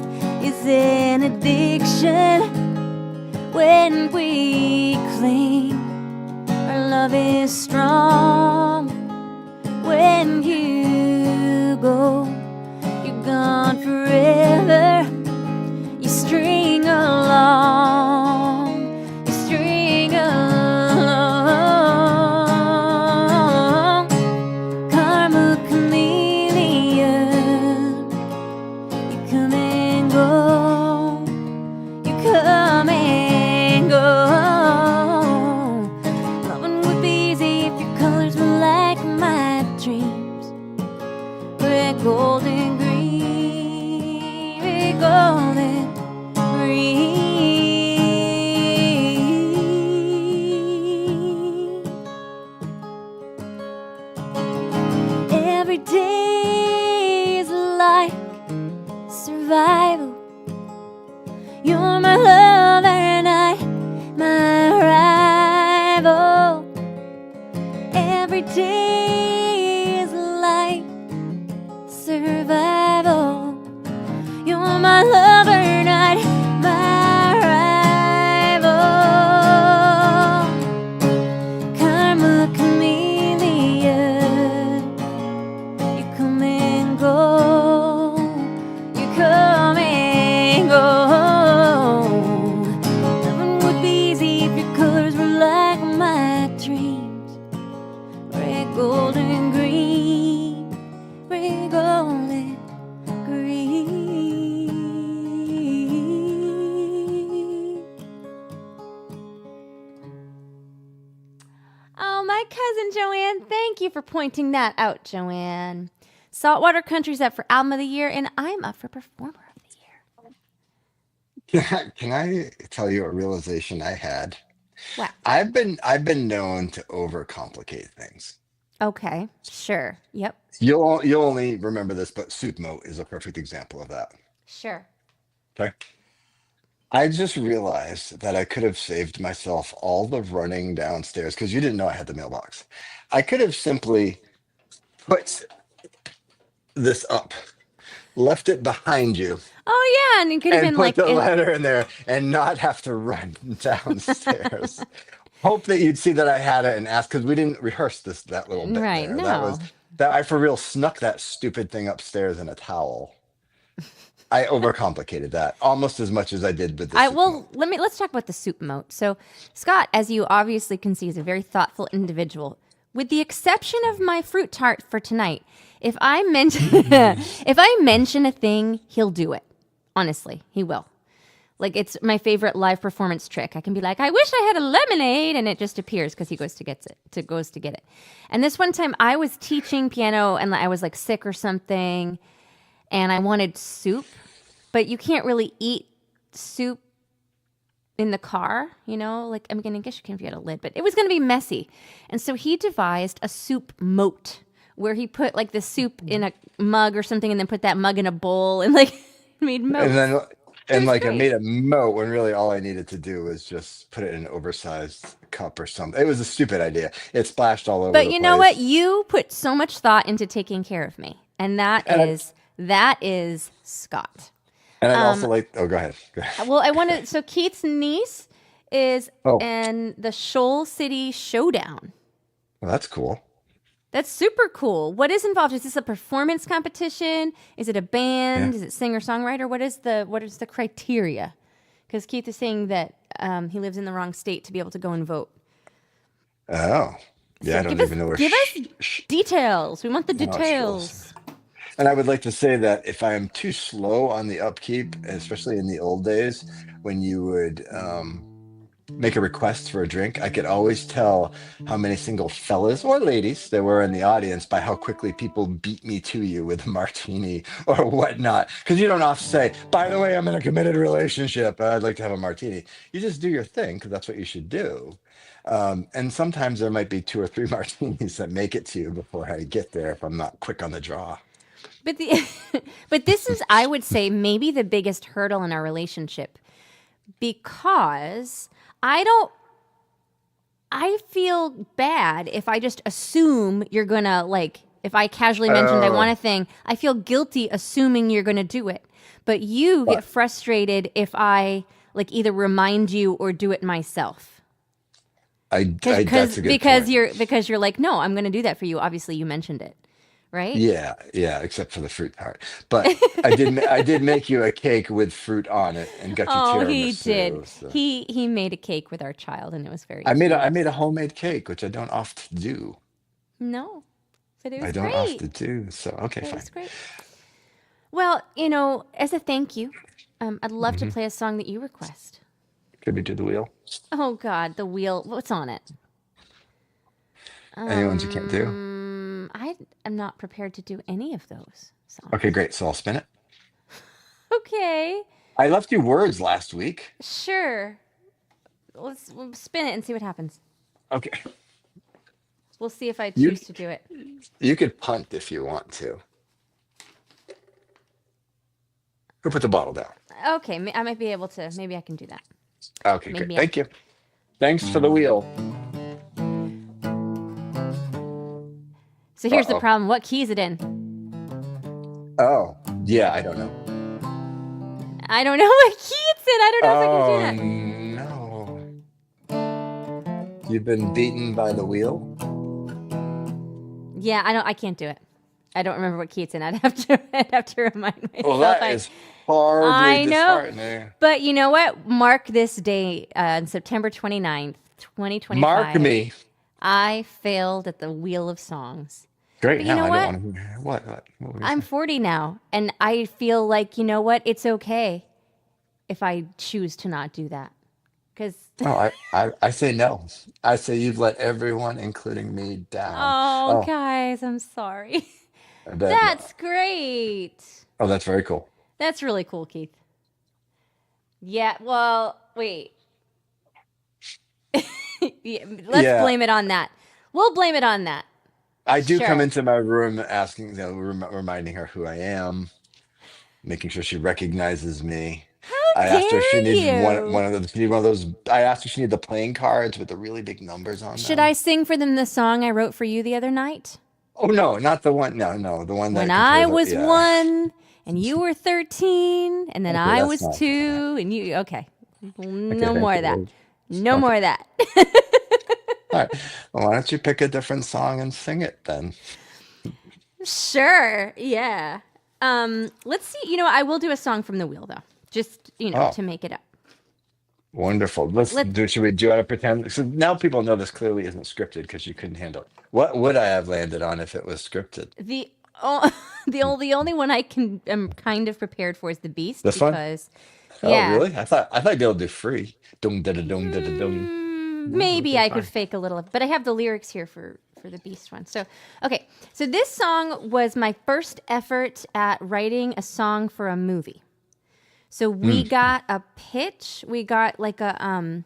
Speaker 1: is an addiction. When we cling, our love is strong. When you go, you're gone forever. You string along, you string along. Karma chameleon, you come and go, you come and go. Loving would be easy if your colors were like my dreams. Red, gold, and green, red, gold, and green. Every day is like survival. You're my lover and I, my rival. Every day is like survival. You're my lover and I, my rival. Karma chameleon, you come and go, you come and go. cousin Joanne. Thank you for pointing that out, Joanne. Saltwater Country's up for Album of the Year, and I'm up for Performer of the Year.
Speaker 2: Can I tell you a realization I had?
Speaker 1: Wow.
Speaker 2: I've been known to overcomplicate things.
Speaker 1: Okay. Sure. Yep.
Speaker 2: You'll only remember this, but soup moat is a perfect example of that.
Speaker 1: Sure.
Speaker 2: Okay. I just realized that I could have saved myself all the running downstairs because you didn't know I had the mailbox. I could have simply put this up, left it behind you,
Speaker 1: Oh yeah, and it could have
Speaker 2: and
Speaker 1: been
Speaker 2: put
Speaker 1: like
Speaker 2: the
Speaker 1: in.
Speaker 2: letter in there and not have to run downstairs. Hope that you'd see that I had it and ask because we didn't rehearse that little bit
Speaker 1: Right.
Speaker 2: there. That was
Speaker 1: No.
Speaker 2: that I for real snuck that stupid thing upstairs in a towel. I overcomplicated that almost as much as I did with the
Speaker 1: I
Speaker 2: soup
Speaker 1: well
Speaker 2: note.
Speaker 1: let's talk about the soup moat. So Scott, as you obviously can see, is a very thoughtful individual. With the exception of my fruit tart for tonight, if I mention if I mention a thing, he'll do it. Honestly, he will. Like it's my favorite live performance trick. I can be like, "I wish I had a lemonade," and it just appears because he goes to get it. Goes to get it. And this one time, I was teaching piano, and I was like sick or something, and I wanted soup, but you can't really eat soup in the car, like I'm gonna guess you can if you had a lid, but it was gonna be messy. And so he devised a soup moat where he put like the soup in a mug or something and then put that mug in a bowl and like made
Speaker 2: And
Speaker 1: moats.
Speaker 2: then
Speaker 1: It
Speaker 2: and
Speaker 1: was
Speaker 2: like I
Speaker 1: great.
Speaker 2: made a moat when really all I needed to do was just put it in an oversized cup or something. It was a stupid idea. It splashed all over
Speaker 1: But
Speaker 2: the
Speaker 1: you know what?
Speaker 2: place.
Speaker 1: You put so much thought into taking care of me. And
Speaker 2: And I
Speaker 1: that is Scott.
Speaker 2: and I'd also
Speaker 1: Um
Speaker 2: like oh go ahead. Go ahead.
Speaker 1: well I want to so Keith's niece is
Speaker 2: Oh,
Speaker 1: in the Shoal City Showdown.
Speaker 2: well, that's cool.
Speaker 1: That's super cool. What is involved? Is this a performance competition? Is it a
Speaker 2: Yeah.
Speaker 1: band? Is it singer songwriter? What is the criteria? Because Keith is saying that he lives in the wrong state to be able to go and vote.
Speaker 2: Oh. Yeah,
Speaker 1: So
Speaker 2: I
Speaker 1: give
Speaker 2: don't
Speaker 1: us
Speaker 2: even know where
Speaker 1: give us
Speaker 2: sh
Speaker 1: details. We want the
Speaker 2: no, Shoals.
Speaker 1: details.
Speaker 2: And I would like to say that if I am too slow on the upkeep, especially in the old days, when you would make a request for a drink, I could always tell how many single fellas or ladies there were in the audience by how quickly people beat me to you with a martini or whatnot. Because you don't have to say, by the way, I'm in a committed relationship. I'd like to have a martini. You just do your thing because that's what you should do. And sometimes there might be two or three martinis that make it to you before I get there if I'm not quick on the draw.
Speaker 1: But the but this is, I would say, maybe the biggest hurdle in our relationship because I don't I feel bad if I just assume you're gonna like if I casually mentioned I want
Speaker 2: Oh,
Speaker 1: a thing, I feel guilty assuming you're gonna do it. But you get
Speaker 2: but
Speaker 1: frustrated if I like either remind you or do it myself.
Speaker 2: that's a good point.
Speaker 1: Because you're like, no, I'm gonna do that for you. Obviously you mentioned it. Right?
Speaker 2: Yeah, yeah, except for the fruit tart. But I did make you a cake with fruit on it and got you
Speaker 1: Oh, he did.
Speaker 2: tiramisu. So
Speaker 1: He made a cake with our child and it was very
Speaker 2: I
Speaker 1: cute.
Speaker 2: made a homemade cake, which I don't often do.
Speaker 1: No, but it
Speaker 2: I
Speaker 1: was
Speaker 2: don't
Speaker 1: great.
Speaker 2: often do. So okay,
Speaker 1: It
Speaker 2: fine.
Speaker 1: was great. Well, as a thank you, I'd love to
Speaker 2: Hmm.
Speaker 1: play a song that you request.
Speaker 2: Could be to the wheel.
Speaker 1: Oh God, the wheel. What's on it?
Speaker 2: Any ones you can't do?
Speaker 1: I am not prepared to do any of those
Speaker 2: Okay,
Speaker 1: songs.
Speaker 2: great. So I'll spin it.
Speaker 1: Okay,
Speaker 2: I left you words last week.
Speaker 1: sure. We'll spin it and see what happens.
Speaker 2: Okay.
Speaker 1: We'll see if I
Speaker 2: You
Speaker 1: choose to do it.
Speaker 2: you could punt if you want to. Or put the bottle down.
Speaker 1: Okay, I might be able to. Maybe I can do that.
Speaker 2: Okay, great.
Speaker 1: Maybe I
Speaker 2: Thank
Speaker 1: can.
Speaker 2: you. Thanks for the wheel.
Speaker 1: So here's the
Speaker 2: Uh-oh.
Speaker 1: problem. What key is it in?
Speaker 2: Oh, yeah, I don't know.
Speaker 1: I don't know what key it's in. I don't know if I can do
Speaker 2: Oh
Speaker 1: that.
Speaker 2: no. You've been beaten by the wheel?
Speaker 1: Yeah, I don't. I can't do it. I don't remember what key it's in. I'd have to. I'd have to remind
Speaker 2: Well,
Speaker 1: myself.
Speaker 2: that is horribly
Speaker 1: I know.
Speaker 2: disheartening.
Speaker 1: But you know what? Mark this day on September 29th,
Speaker 2: Mark
Speaker 1: 2025.
Speaker 2: me.
Speaker 1: I failed at the Wheel of Songs.
Speaker 2: Great.
Speaker 1: But you
Speaker 2: Now
Speaker 1: know
Speaker 2: I don't
Speaker 1: what?
Speaker 2: want to hear what were you
Speaker 1: I'm
Speaker 2: saying?
Speaker 1: 40 now, and I feel like, you know what? It's okay if I choose to not do that. Because
Speaker 2: Oh, I say no. I say you've let everyone, including me, down.
Speaker 1: oh,
Speaker 2: Oh,
Speaker 1: guys, I'm sorry.
Speaker 2: that.
Speaker 1: That's great.
Speaker 2: Oh, that's very cool.
Speaker 1: That's really cool, Keith. Yeah. Well, wait. Yeah, let's
Speaker 2: Yeah,
Speaker 1: blame it on that. We'll blame it on that.
Speaker 2: I do come
Speaker 1: Sure.
Speaker 2: into my room asking, reminding her who I am, making sure she recognizes me.
Speaker 1: How
Speaker 2: I asked her if she
Speaker 1: dare
Speaker 2: needs
Speaker 1: you?
Speaker 2: one of the she need one of those. I asked if she needed the playing cards with the really big numbers on
Speaker 1: Should I
Speaker 2: them.
Speaker 1: sing for them the song I wrote for you the other night?
Speaker 2: Oh no, not the one. No, no, the one
Speaker 1: When
Speaker 2: that
Speaker 1: I
Speaker 2: compares.
Speaker 1: was
Speaker 2: Yeah.
Speaker 1: 1 and you were 13, and then
Speaker 2: Okay,
Speaker 1: I
Speaker 2: that's
Speaker 1: was
Speaker 2: not.
Speaker 1: 2 and you. Okay.
Speaker 2: Okay,
Speaker 1: No
Speaker 2: thank
Speaker 1: more of that.
Speaker 2: you.
Speaker 1: No more
Speaker 2: Okay.
Speaker 1: of that.
Speaker 2: All right. Well, why don't you pick a different song and sing it then?
Speaker 1: Sure. Yeah. Let's see. I will do a song from the wheel though. Just,
Speaker 2: Oh,
Speaker 1: to make it up.
Speaker 2: wonderful. Let's
Speaker 1: Let
Speaker 2: do. Should we do you want to pretend? So now people know this clearly isn't scripted because you couldn't handle it. What would I have landed on if it was scripted?
Speaker 1: the oh, the only one I can am kind of prepared for is the Beast
Speaker 2: This one?
Speaker 1: because
Speaker 2: Oh,
Speaker 1: yeah.
Speaker 2: really? I thought you'd be able to do free. Dum da da dum da da dum. No,
Speaker 1: Maybe
Speaker 2: okay,
Speaker 1: I could
Speaker 2: fine.
Speaker 1: fake a little, but I have the lyrics here for the Beast one. So, okay. So this song was my first effort at writing a song for a movie. So we
Speaker 2: Mm,
Speaker 1: got a pitch. We got like a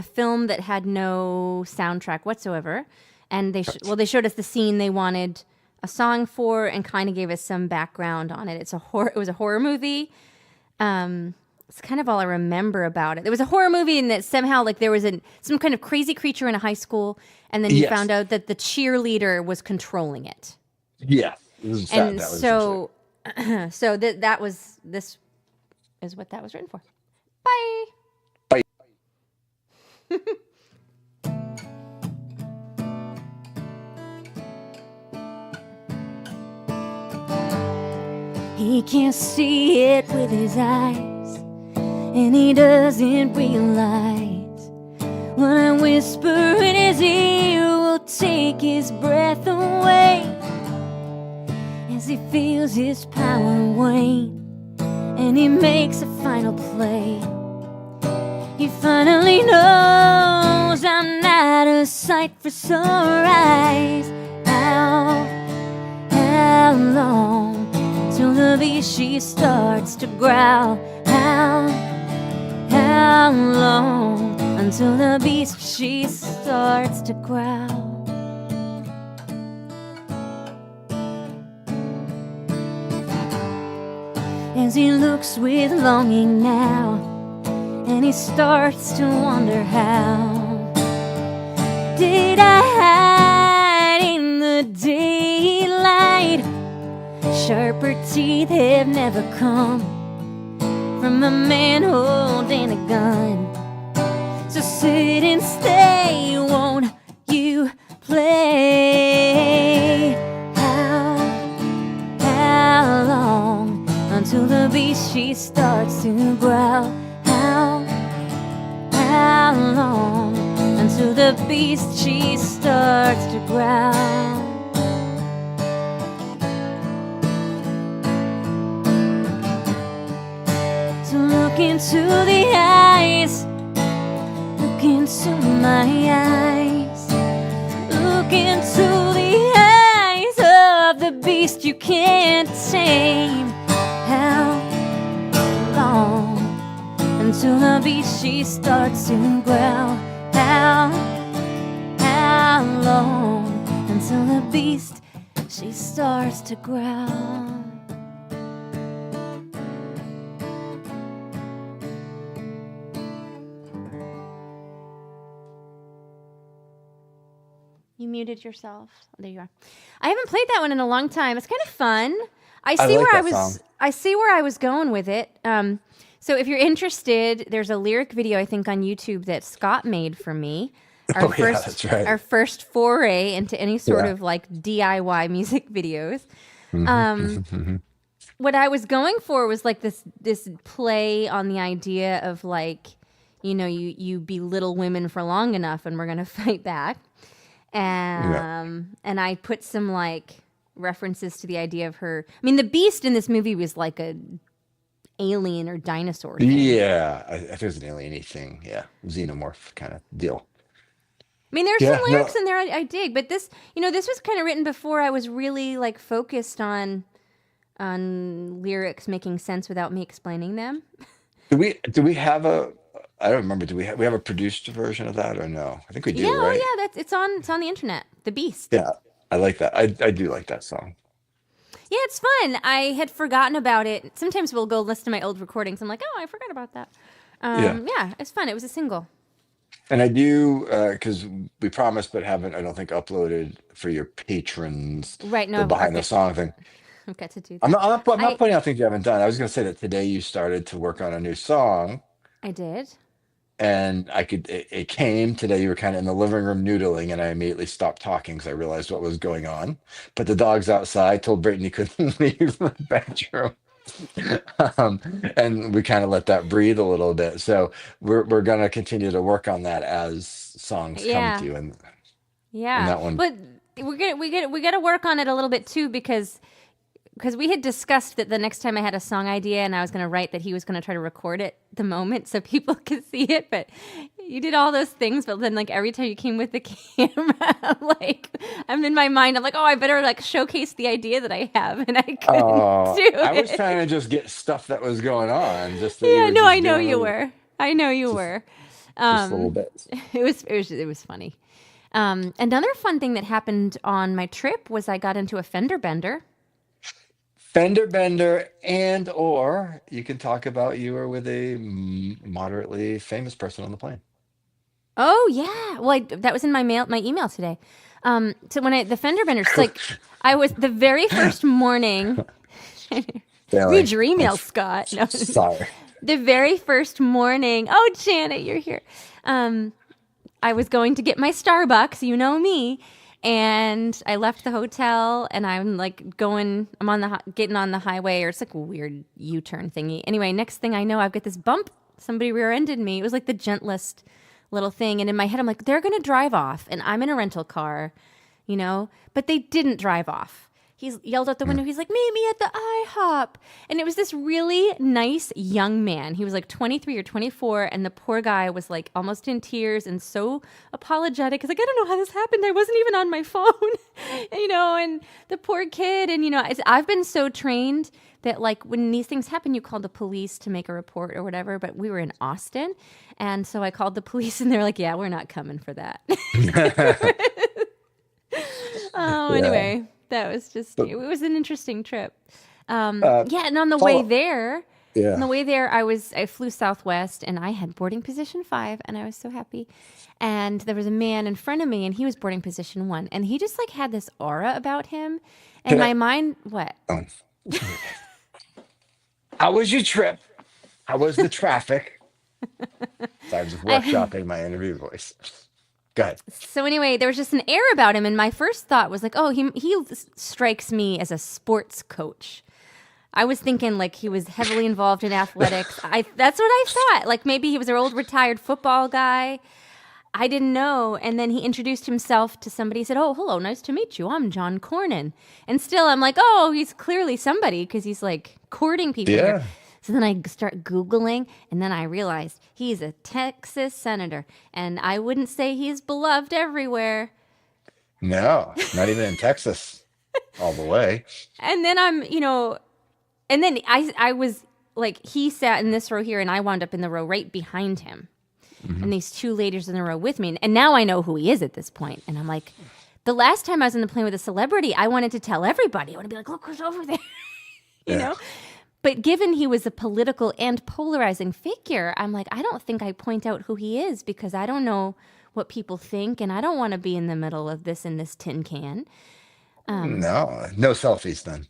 Speaker 1: film that had no soundtrack whatsoever, and they showed us the scene they wanted a song for, and kind of gave us some background on it. It was a horror movie. It's kind of all I remember about it. There was a horror movie, and that somehow like there was some kind of crazy creature in a high school, and then you
Speaker 2: yes.
Speaker 1: found out that the cheerleader was controlling it,
Speaker 2: Yes.
Speaker 1: and
Speaker 2: That was essentially.
Speaker 1: so that was this is what that was written for. Bye.
Speaker 2: Bye.
Speaker 1: He can't see it with his eyes, and he doesn't realize when I whisper in his ear will take his breath away as he feels his power wane and he makes a final play. He finally knows I'm not a sight for sore eyes. How long till the beast she starts to growl? How long until the beast she starts to growl? As he looks with longing now, and he starts to wonder how did I hide in the daylight? Sharper teeth have never come from a man holding a gun. So sit and stay, won't you play? How long until the beast she starts to growl? How long until the beast she starts to growl? So look into the eyes, look into my eyes, look into the eyes of the beast you can't tame. How long until the beast she starts to growl? How long until the beast she starts to growl? You muted yourself. There you are. I haven't played that one in a long time. It's kind of fun. I
Speaker 2: I
Speaker 1: see
Speaker 2: like
Speaker 1: where I
Speaker 2: that
Speaker 1: was.
Speaker 2: song.
Speaker 1: I see where I was going with it. So if you're interested, there's a lyric video I think on YouTube that Scott made for me. Our
Speaker 2: Oh yeah,
Speaker 1: first,
Speaker 2: that's right.
Speaker 1: our first foray into any sort
Speaker 2: Yeah.
Speaker 1: of like DIY music videos.
Speaker 2: Mhm. Mhm.
Speaker 1: What I was going for was like this play on the idea of like, you belittle women for long enough, and we're gonna fight back.
Speaker 2: Yeah.
Speaker 1: And I put some like references to the idea of her. I mean, the beast in this movie was like a alien or dinosaur thing.
Speaker 2: Yeah, I think it was an alien thing. Yeah, xenomorph kind of deal.
Speaker 1: I mean, there's some
Speaker 2: Yeah,
Speaker 1: lyrics
Speaker 2: no.
Speaker 1: in there I dig, but this was kind of written before I was really like focused on lyrics making sense without me explaining them.
Speaker 2: Do we have a? I don't remember. Do we have a produced version of that or no? I think we
Speaker 1: Yeah,
Speaker 2: do,
Speaker 1: oh
Speaker 2: right?
Speaker 1: yeah, that's it's on the internet. The Beast.
Speaker 2: Yeah, I like that. I do like that song.
Speaker 1: Yeah, it's fun. I had forgotten about it. Sometimes we'll go listen to my old recordings. I'm like, oh, I forgot about that.
Speaker 2: Yeah,
Speaker 1: Yeah, it's fun. It was a single.
Speaker 2: and I do because we promised but haven't. I don't think uploaded for your patrons
Speaker 1: Right. No,
Speaker 2: the
Speaker 1: I've
Speaker 2: behind the
Speaker 1: got
Speaker 2: song thing.
Speaker 1: I've got to do
Speaker 2: I'm
Speaker 1: that.
Speaker 2: not, I'm not
Speaker 1: I
Speaker 2: putting out things you haven't done. I was going to say that today you started to work on a new song,
Speaker 1: I did.
Speaker 2: and it came today. You were kind of in the living room noodling, and I immediately stopped talking because I realized what was going on. But the dog's outside. Told Brittany he couldn't leave the bedroom, um, and we kind of let that breathe a little bit. So we're going to continue to work on that as songs come to
Speaker 1: Yeah.
Speaker 2: you, and
Speaker 1: Yeah.
Speaker 2: that one.
Speaker 1: But we got to work on it a little bit too because we had discussed that the next time I had a song idea and I was going to write that he was going to try to record it the moment so people could see it. But you did all those things, but then like every time you came with the camera, I'm in my mind. I'm like, oh, I better like showcase the idea that I have, and I couldn't do
Speaker 2: I was trying to
Speaker 1: it.
Speaker 2: just get stuff that was going on, just that you
Speaker 1: Yeah,
Speaker 2: were
Speaker 1: no, I
Speaker 2: just
Speaker 1: know
Speaker 2: doing
Speaker 1: you were. I know you
Speaker 2: just
Speaker 1: were.
Speaker 2: just little
Speaker 1: Um,
Speaker 2: bits.
Speaker 1: it was funny. Another fun thing that happened on my trip was I got into a fender bender.
Speaker 2: Fender bender, and or you can talk about you were with a moderately famous person on the plane.
Speaker 1: Oh yeah, well that was in my email today. So when the fender benders, like I was the very first morning. Read
Speaker 2: Failing.
Speaker 1: your
Speaker 2: I'm
Speaker 1: email, Scott. No,
Speaker 2: sorry.
Speaker 1: the very first morning. Oh, Janet, you're here. Um, I was going to get my Starbucks, you know me, and I left the hotel and I'm like going, I'm on getting on the highway, or it's like a weird U-turn thingy. Anyway, next thing I know, I've got this bump. Somebody rear-ended me. It was like the gentlest little thing, and in my head, I'm like, they're gonna drive off, and I'm in a rental car, but they didn't drive off. He's yelled out the
Speaker 2: Mm.
Speaker 1: window. He's like, meet me at the IHOP. And it was this really nice young man. He was like 23 or 24. And the poor guy was like almost in tears and so apologetic. He's like, I don't know how this happened. I wasn't even on my phone, and the poor kid. And, I've been so trained that like when these things happen, you call the police to make a report or whatever. But we were in Austin. And so I called the police and they're like, yeah, we're not coming for that. Oh,
Speaker 2: Yeah,
Speaker 1: anyway, that was just,
Speaker 2: but
Speaker 1: it was an interesting trip.
Speaker 2: uh,
Speaker 1: Yeah, and on the way
Speaker 2: follow.
Speaker 1: there,
Speaker 2: Yeah,
Speaker 1: I flew Southwest and I had boarding position 5 and I was so happy. And there was a man in front of me and he was boarding position 1 and he just like had this aura about him. And
Speaker 2: can I?
Speaker 1: my mind, what?
Speaker 2: Oh. How was your trip? How was the traffic? So I was just
Speaker 1: I,
Speaker 2: workshopping my interview voice. Go ahead.
Speaker 1: so anyway, there was just an air about him and my first thought was like, oh, he strikes me as a sports coach. I was thinking like he was heavily involved in athletics. That's what I thought. Like maybe he was an old retired football guy. I didn't know. And then he introduced himself to somebody. He said, oh, hello, nice to meet you. I'm John Cornyn. And still I'm like, oh, he's clearly somebody because he's like courting people here.
Speaker 2: Yeah.
Speaker 1: So then I start Googling and then I realized he's a Texas senator. And I wouldn't say he's beloved everywhere.
Speaker 2: No, not even in Texas, all the way.
Speaker 1: And then and then I was like, he sat in this row here and I wound up in the row right behind him.
Speaker 2: Hmm.
Speaker 1: And these 2 ladies in the row with me. And now I know who he is at this point. And I'm like, the last time I was on the plane with a celebrity, I wanted to tell everybody. I want to be like, look who's over there, you
Speaker 2: Yeah.
Speaker 1: know? But given he was a political and polarizing figure, I'm like, I don't think I point out who he is because I don't know what people think. And I don't want to be in the middle of this in this tin can. Um,
Speaker 2: No, no selfies then.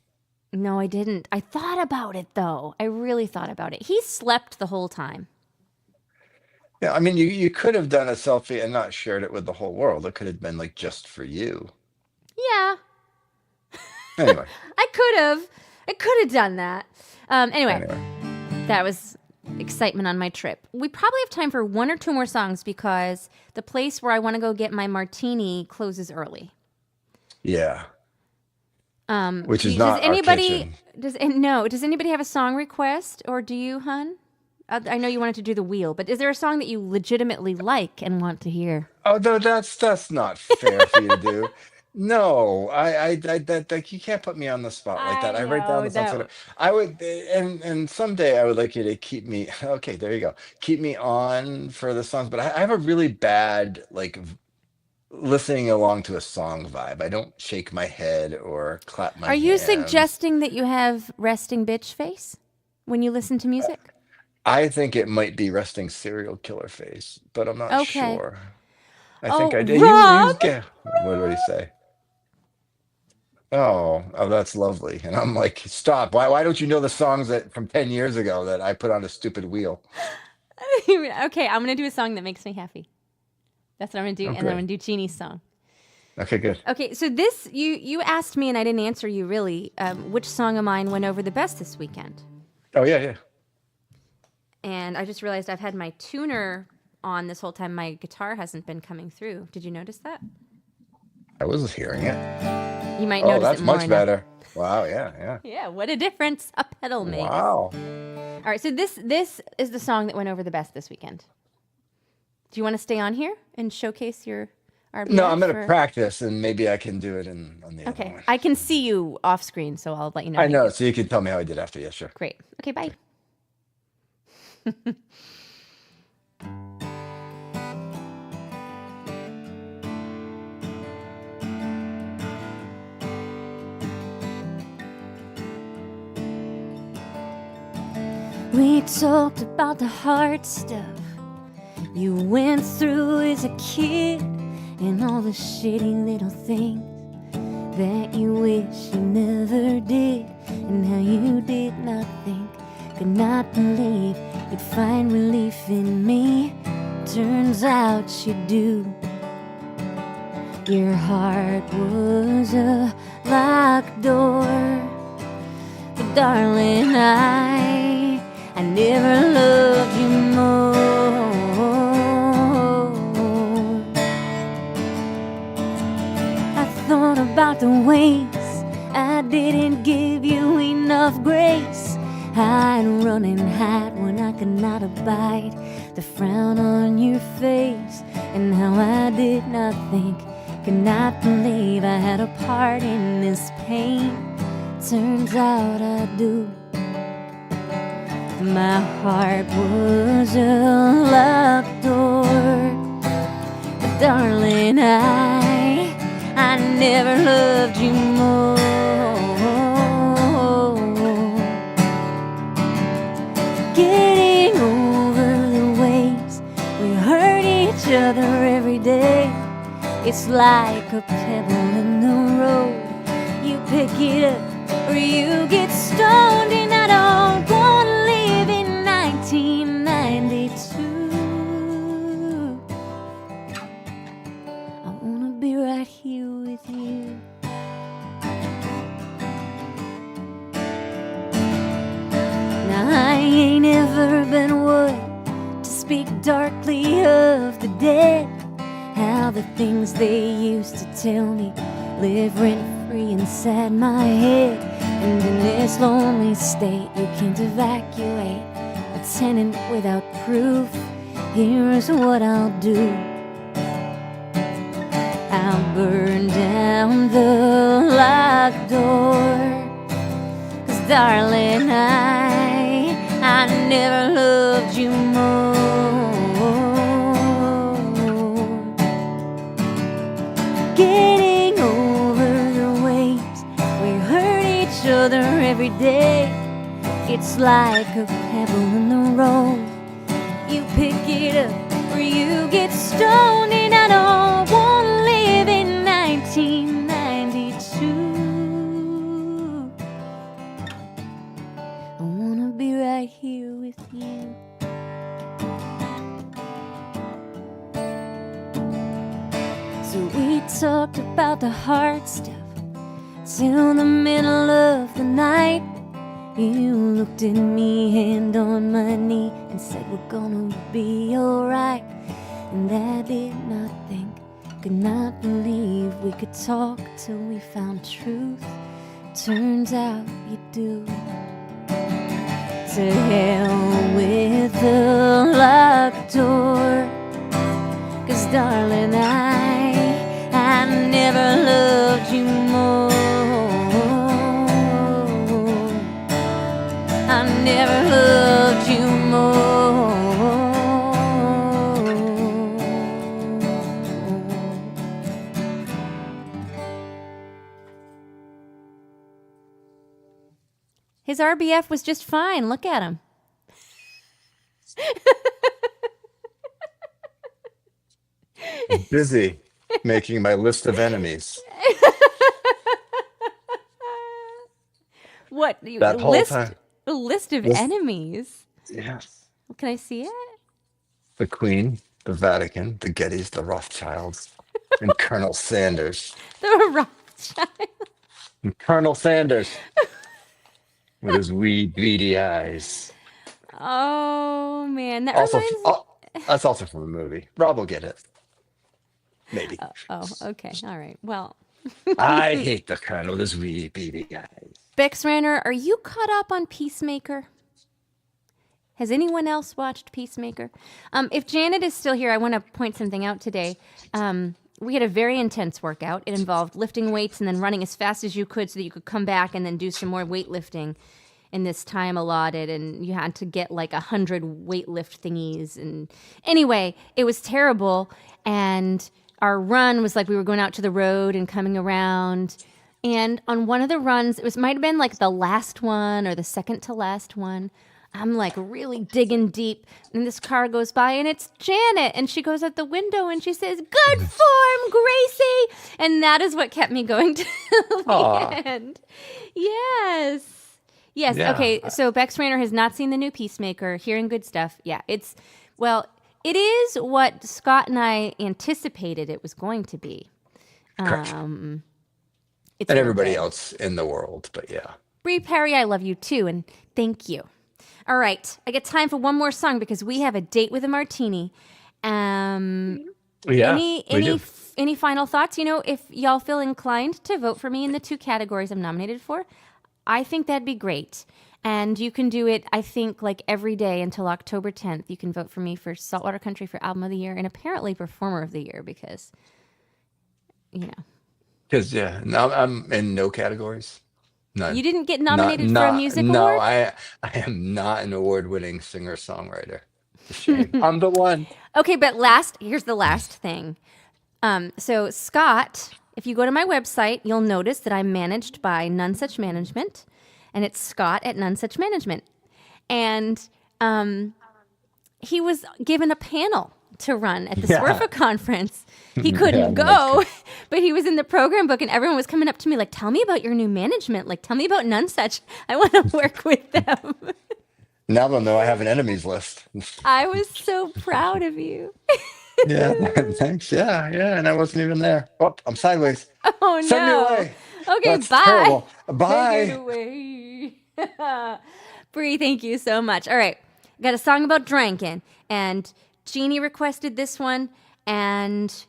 Speaker 1: no, I didn't. I thought about it though. I really thought about it. He slept the whole time.
Speaker 2: Yeah, I mean, you could have done a selfie and not shared it with the whole world. It could have been like just for you.
Speaker 1: Yeah,
Speaker 2: Anyway,
Speaker 1: I could have. I could have done that. Anyway,
Speaker 2: anyway.
Speaker 1: that was excitement on my trip. We probably have time for 1 or 2 more songs because the place where I want to go get my martini closes early.
Speaker 2: Yeah. which is
Speaker 1: Does
Speaker 2: not our
Speaker 1: anybody
Speaker 2: kitchen.
Speaker 1: Does anybody have a song request, or do you, hun? I know you wanted to do the wheel, but is there a song that you legitimately like and want to hear?
Speaker 2: Oh, no, that's not fair for you to do. No, that you can't put me on the spot like that.
Speaker 1: I
Speaker 2: I write down
Speaker 1: know
Speaker 2: the songs that
Speaker 1: that.
Speaker 2: I would, and someday I would like you to keep me. Okay, there you go. Keep me on for the songs, but I have a really bad like listening along to a song vibe. I don't shake my head or clap my
Speaker 1: Are you
Speaker 2: hands.
Speaker 1: suggesting that you have resting bitch face when you listen to music?
Speaker 2: I think it might be resting serial killer face, but I'm not
Speaker 1: Okay.
Speaker 2: sure. I think
Speaker 1: Oh,
Speaker 2: I did. You
Speaker 1: Rob.
Speaker 2: get what did he say? Oh, that's lovely. And I'm like, stop. Why don't you know the songs that from 10 years ago that I put on a stupid wheel?
Speaker 1: Okay, I'm gonna do a song that makes me happy. That's what I'm gonna do,
Speaker 2: Oh,
Speaker 1: and then I'm
Speaker 2: good.
Speaker 1: gonna do Jeannie's song.
Speaker 2: Okay, good.
Speaker 1: Okay, so this you asked me and I didn't answer you really. Which song of mine went over the best this weekend?
Speaker 2: Oh, yeah, yeah.
Speaker 1: And I just realized I've had my tuner on this whole time. My guitar hasn't been coming through. Did you notice that?
Speaker 2: I was hearing it.
Speaker 1: You might
Speaker 2: Oh,
Speaker 1: notice it
Speaker 2: that's
Speaker 1: more
Speaker 2: much
Speaker 1: now.
Speaker 2: better. Wow, yeah, yeah.
Speaker 1: Yeah, what a difference a pedal makes.
Speaker 2: Wow.
Speaker 1: All right, so this is the song that went over the best this weekend. Do you want to stay on here and showcase your
Speaker 2: No, I'm
Speaker 1: RBF?
Speaker 2: gonna
Speaker 1: Or
Speaker 2: practice and maybe I can do it in on the other
Speaker 1: okay,
Speaker 2: one.
Speaker 1: I can see you off screen, so I'll let you know
Speaker 2: I
Speaker 1: how you
Speaker 2: know,
Speaker 1: do.
Speaker 2: so you can tell me how I did after. Yeah, sure.
Speaker 1: Great. Okay, bye. We talked about the hard stuff you went through as a kid, and all the shitty little things that you wish you never did, and how you did not think, could not believe you'd find relief in me. Turns out you do. Your heart was a locked door, but darling, I never loved you more. I thought about the ways I didn't give you enough grace. I'd run and hide when I could not abide the frown on your face, and how I did not think, could not believe I had a part in this pain. Turns out I do. My heart was a locked door, but darling, I never loved you more. Getting over the ways we hurt each other every day. It's like a pebble in the road. You pick it up or you get stoned, and I don't want to live in 1992. I want to be right here with you. Now I ain't ever been one to speak darkly of the dead, how the things they used to tell me live rent-free inside my head. And in this lonely state you can't evacuate a tenant without proof. Here's what I'll do. I'll burn down the locked door, 'cause darling, I never loved you more. Getting over the ways we hurt each other every day. It's like a pebble in the road. You pick it up or you get stoned, and I don't want to live in 1992. I want to be right here with you. So we talked about the hard stuff till the middle of the night. You looked at me, hand on my knee, and said we're gonna be alright. And I did not think, could not believe we could talk till we found truth. turns out you do. To hell with the locked door. 'Cause darling, I never loved you more. I never loved you more. His RBF was just fine. Look at him.
Speaker 2: Busy making my list of enemies.
Speaker 1: What?
Speaker 2: That whole time.
Speaker 1: A list of enemies?
Speaker 2: Yes.
Speaker 1: Can I see it?
Speaker 2: The Queen, the Vatican, the Gettys, the Rothschilds, and Colonel Sanders.
Speaker 1: The Rothschild.
Speaker 2: And Colonel Sanders with his wee beady eyes.
Speaker 1: Oh, man. That
Speaker 2: Also,
Speaker 1: reminds...
Speaker 2: that's also from a movie. Rob will get it. Maybe.
Speaker 1: Oh, okay. All right. Well...
Speaker 2: I hate the Colonel with his wee beady eyes.
Speaker 1: Bex Ranner, are you caught up on Peacemaker? Has anyone else watched Peacemaker? If Janet is still here, I want to point something out today. We had a very intense workout. It involved lifting weights and then running as fast as you could so that you could come back and then do some more weightlifting in this time allotted. And you had to get like 100 weightlift thingies. And anyway, it was terrible. And our run was like we were going out to the road and coming around. And on one of the runs, might have been like the last one or the second to last one. I'm like really digging deep, and this car goes by, and it's Janet, and she goes out the window and she says, "Good form, Gracie," and that is what kept me going to the end. Yes. Yeah. Okay. So Bex Ranner has not seen the new Peacemaker. Hearing good stuff. Yeah. It is what Scott and I anticipated it was going to be.
Speaker 2: Correct.
Speaker 1: And
Speaker 2: everybody else in the world, but yeah.
Speaker 1: Bree Perry, I love you too, and thank you. All right, I get time for one more song because we have a date with a martini. Any final thoughts? If y'all feel inclined to vote for me in the 2 categories I'm nominated for, I think that'd be great. And you can do it, I think, like every day until October 10th. You can vote for me for Saltwater Country for Album of the Year and apparently Performer of the Year because,
Speaker 2: Because, now I'm in no categories. None.
Speaker 1: You didn't get nominated for a music award?
Speaker 2: No, I am not an award-winning singer-songwriter. It's a shame. I'm the one.
Speaker 1: Okay, but here's the last thing. So Scott, if you go to my website, you'll notice that I'm managed by None Such Management, and it's Scott at None Such Management. And he was given a panel to run at the Swerfa conference. He couldn't go, but he was in the program book, and everyone was coming up to me like, "Tell me about your new management. Like, tell me about None Such. I want to work with them."
Speaker 2: Now they'll know I have an enemies list.
Speaker 1: I was so proud of you.
Speaker 2: Yeah, thanks. Yeah, and I wasn't even there. Oh, I'm sideways.
Speaker 1: Oh, no.
Speaker 2: Send me away.
Speaker 1: Okay,
Speaker 2: That's
Speaker 1: bye.
Speaker 2: Terrible. Bye.
Speaker 1: Take it away. Bree, thank you so much. All right, got a song about drinking, and Jeannie requested this one, and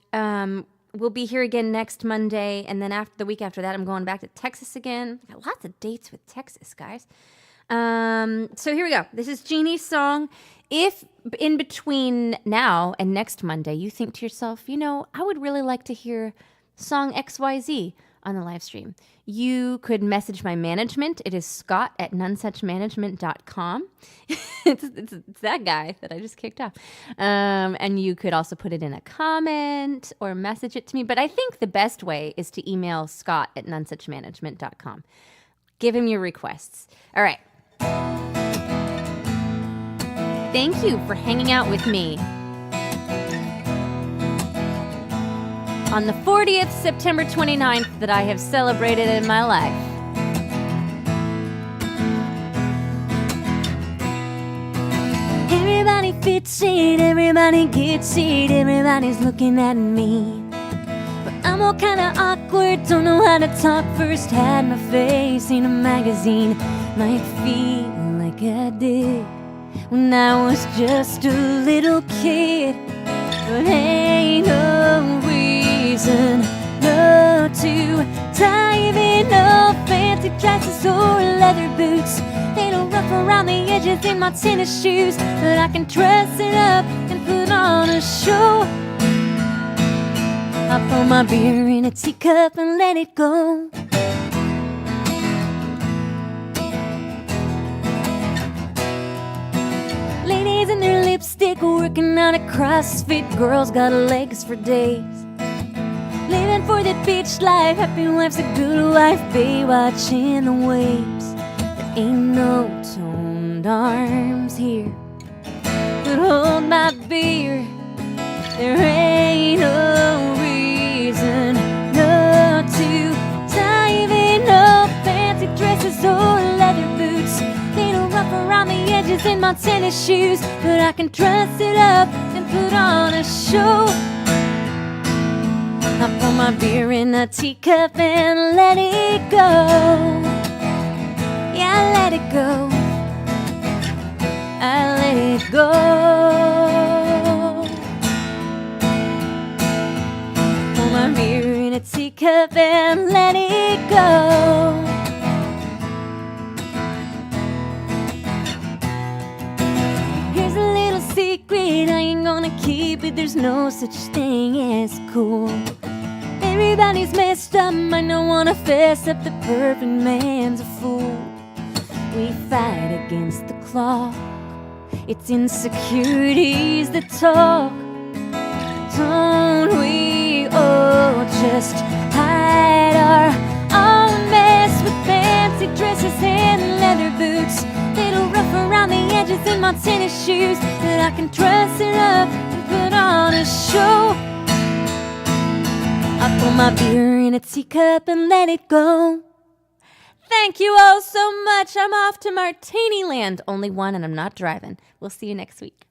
Speaker 1: we'll be here again next Monday, and then the week after that, I'm going back to Texas again. I got lots of dates with Texas, guys. So here we go. This is Jeannie's song. If in between now and next Monday, you think to yourself, I would really like to hear song XYZ on the live stream, you could message my management. It is Scott at nonesuchmanagement.com. it's that guy that I just kicked off. And you could also put it in a comment or message it to me. But I think the best way is to email Scott at nonesuchmanagement.com. Give him your requests. All right. Thank you for hanging out with me on the 40th September 29th that I have celebrated in my life. Everybody fits it, everybody gets it, everybody's looking at me. But I'm all kinda awkward, don't know how to talk first. Had my face in a magazine, might feel like I did when I was just a little kid. But ain't no reason not to dive in no fancy dresses or leather boots. Little rough around the edges in my tennis shoes, but I can dress it up and put on a show. I pour my beer in a teacup and let it go. Ladies in their lipstick working out at CrossFit. Girls got legs for days. Living for the beach life. Happy wife's a good wife. Baywatch in the waves. There ain't no toned arms here. But hold my beer. There ain't no reason not to dive in. No fancy dresses or leather boots. Little rough around the edges in my tennis shoes, but I can dress it up and put on a show. I pour my beer in a teacup and let it go. Yeah, I let it go. I let it go. Pour my beer in a teacup and let it go. Here's a little secret, I ain't gonna keep it. There's no such thing as cool. Everybody's messed up, I don't wanna fess up. The perfect man's a fool. We fight against the clock. It's insecurities that talk. Don't we all just hide our own mess with fancy dresses and leather boots? Little rough around the edges in my tennis shoes, but I can dress it up and put on a show. I pour my beer in a teacup and let it go. Thank you all so much. I'm off to Martini Land. Only one, and I'm not driving. We'll see you next week.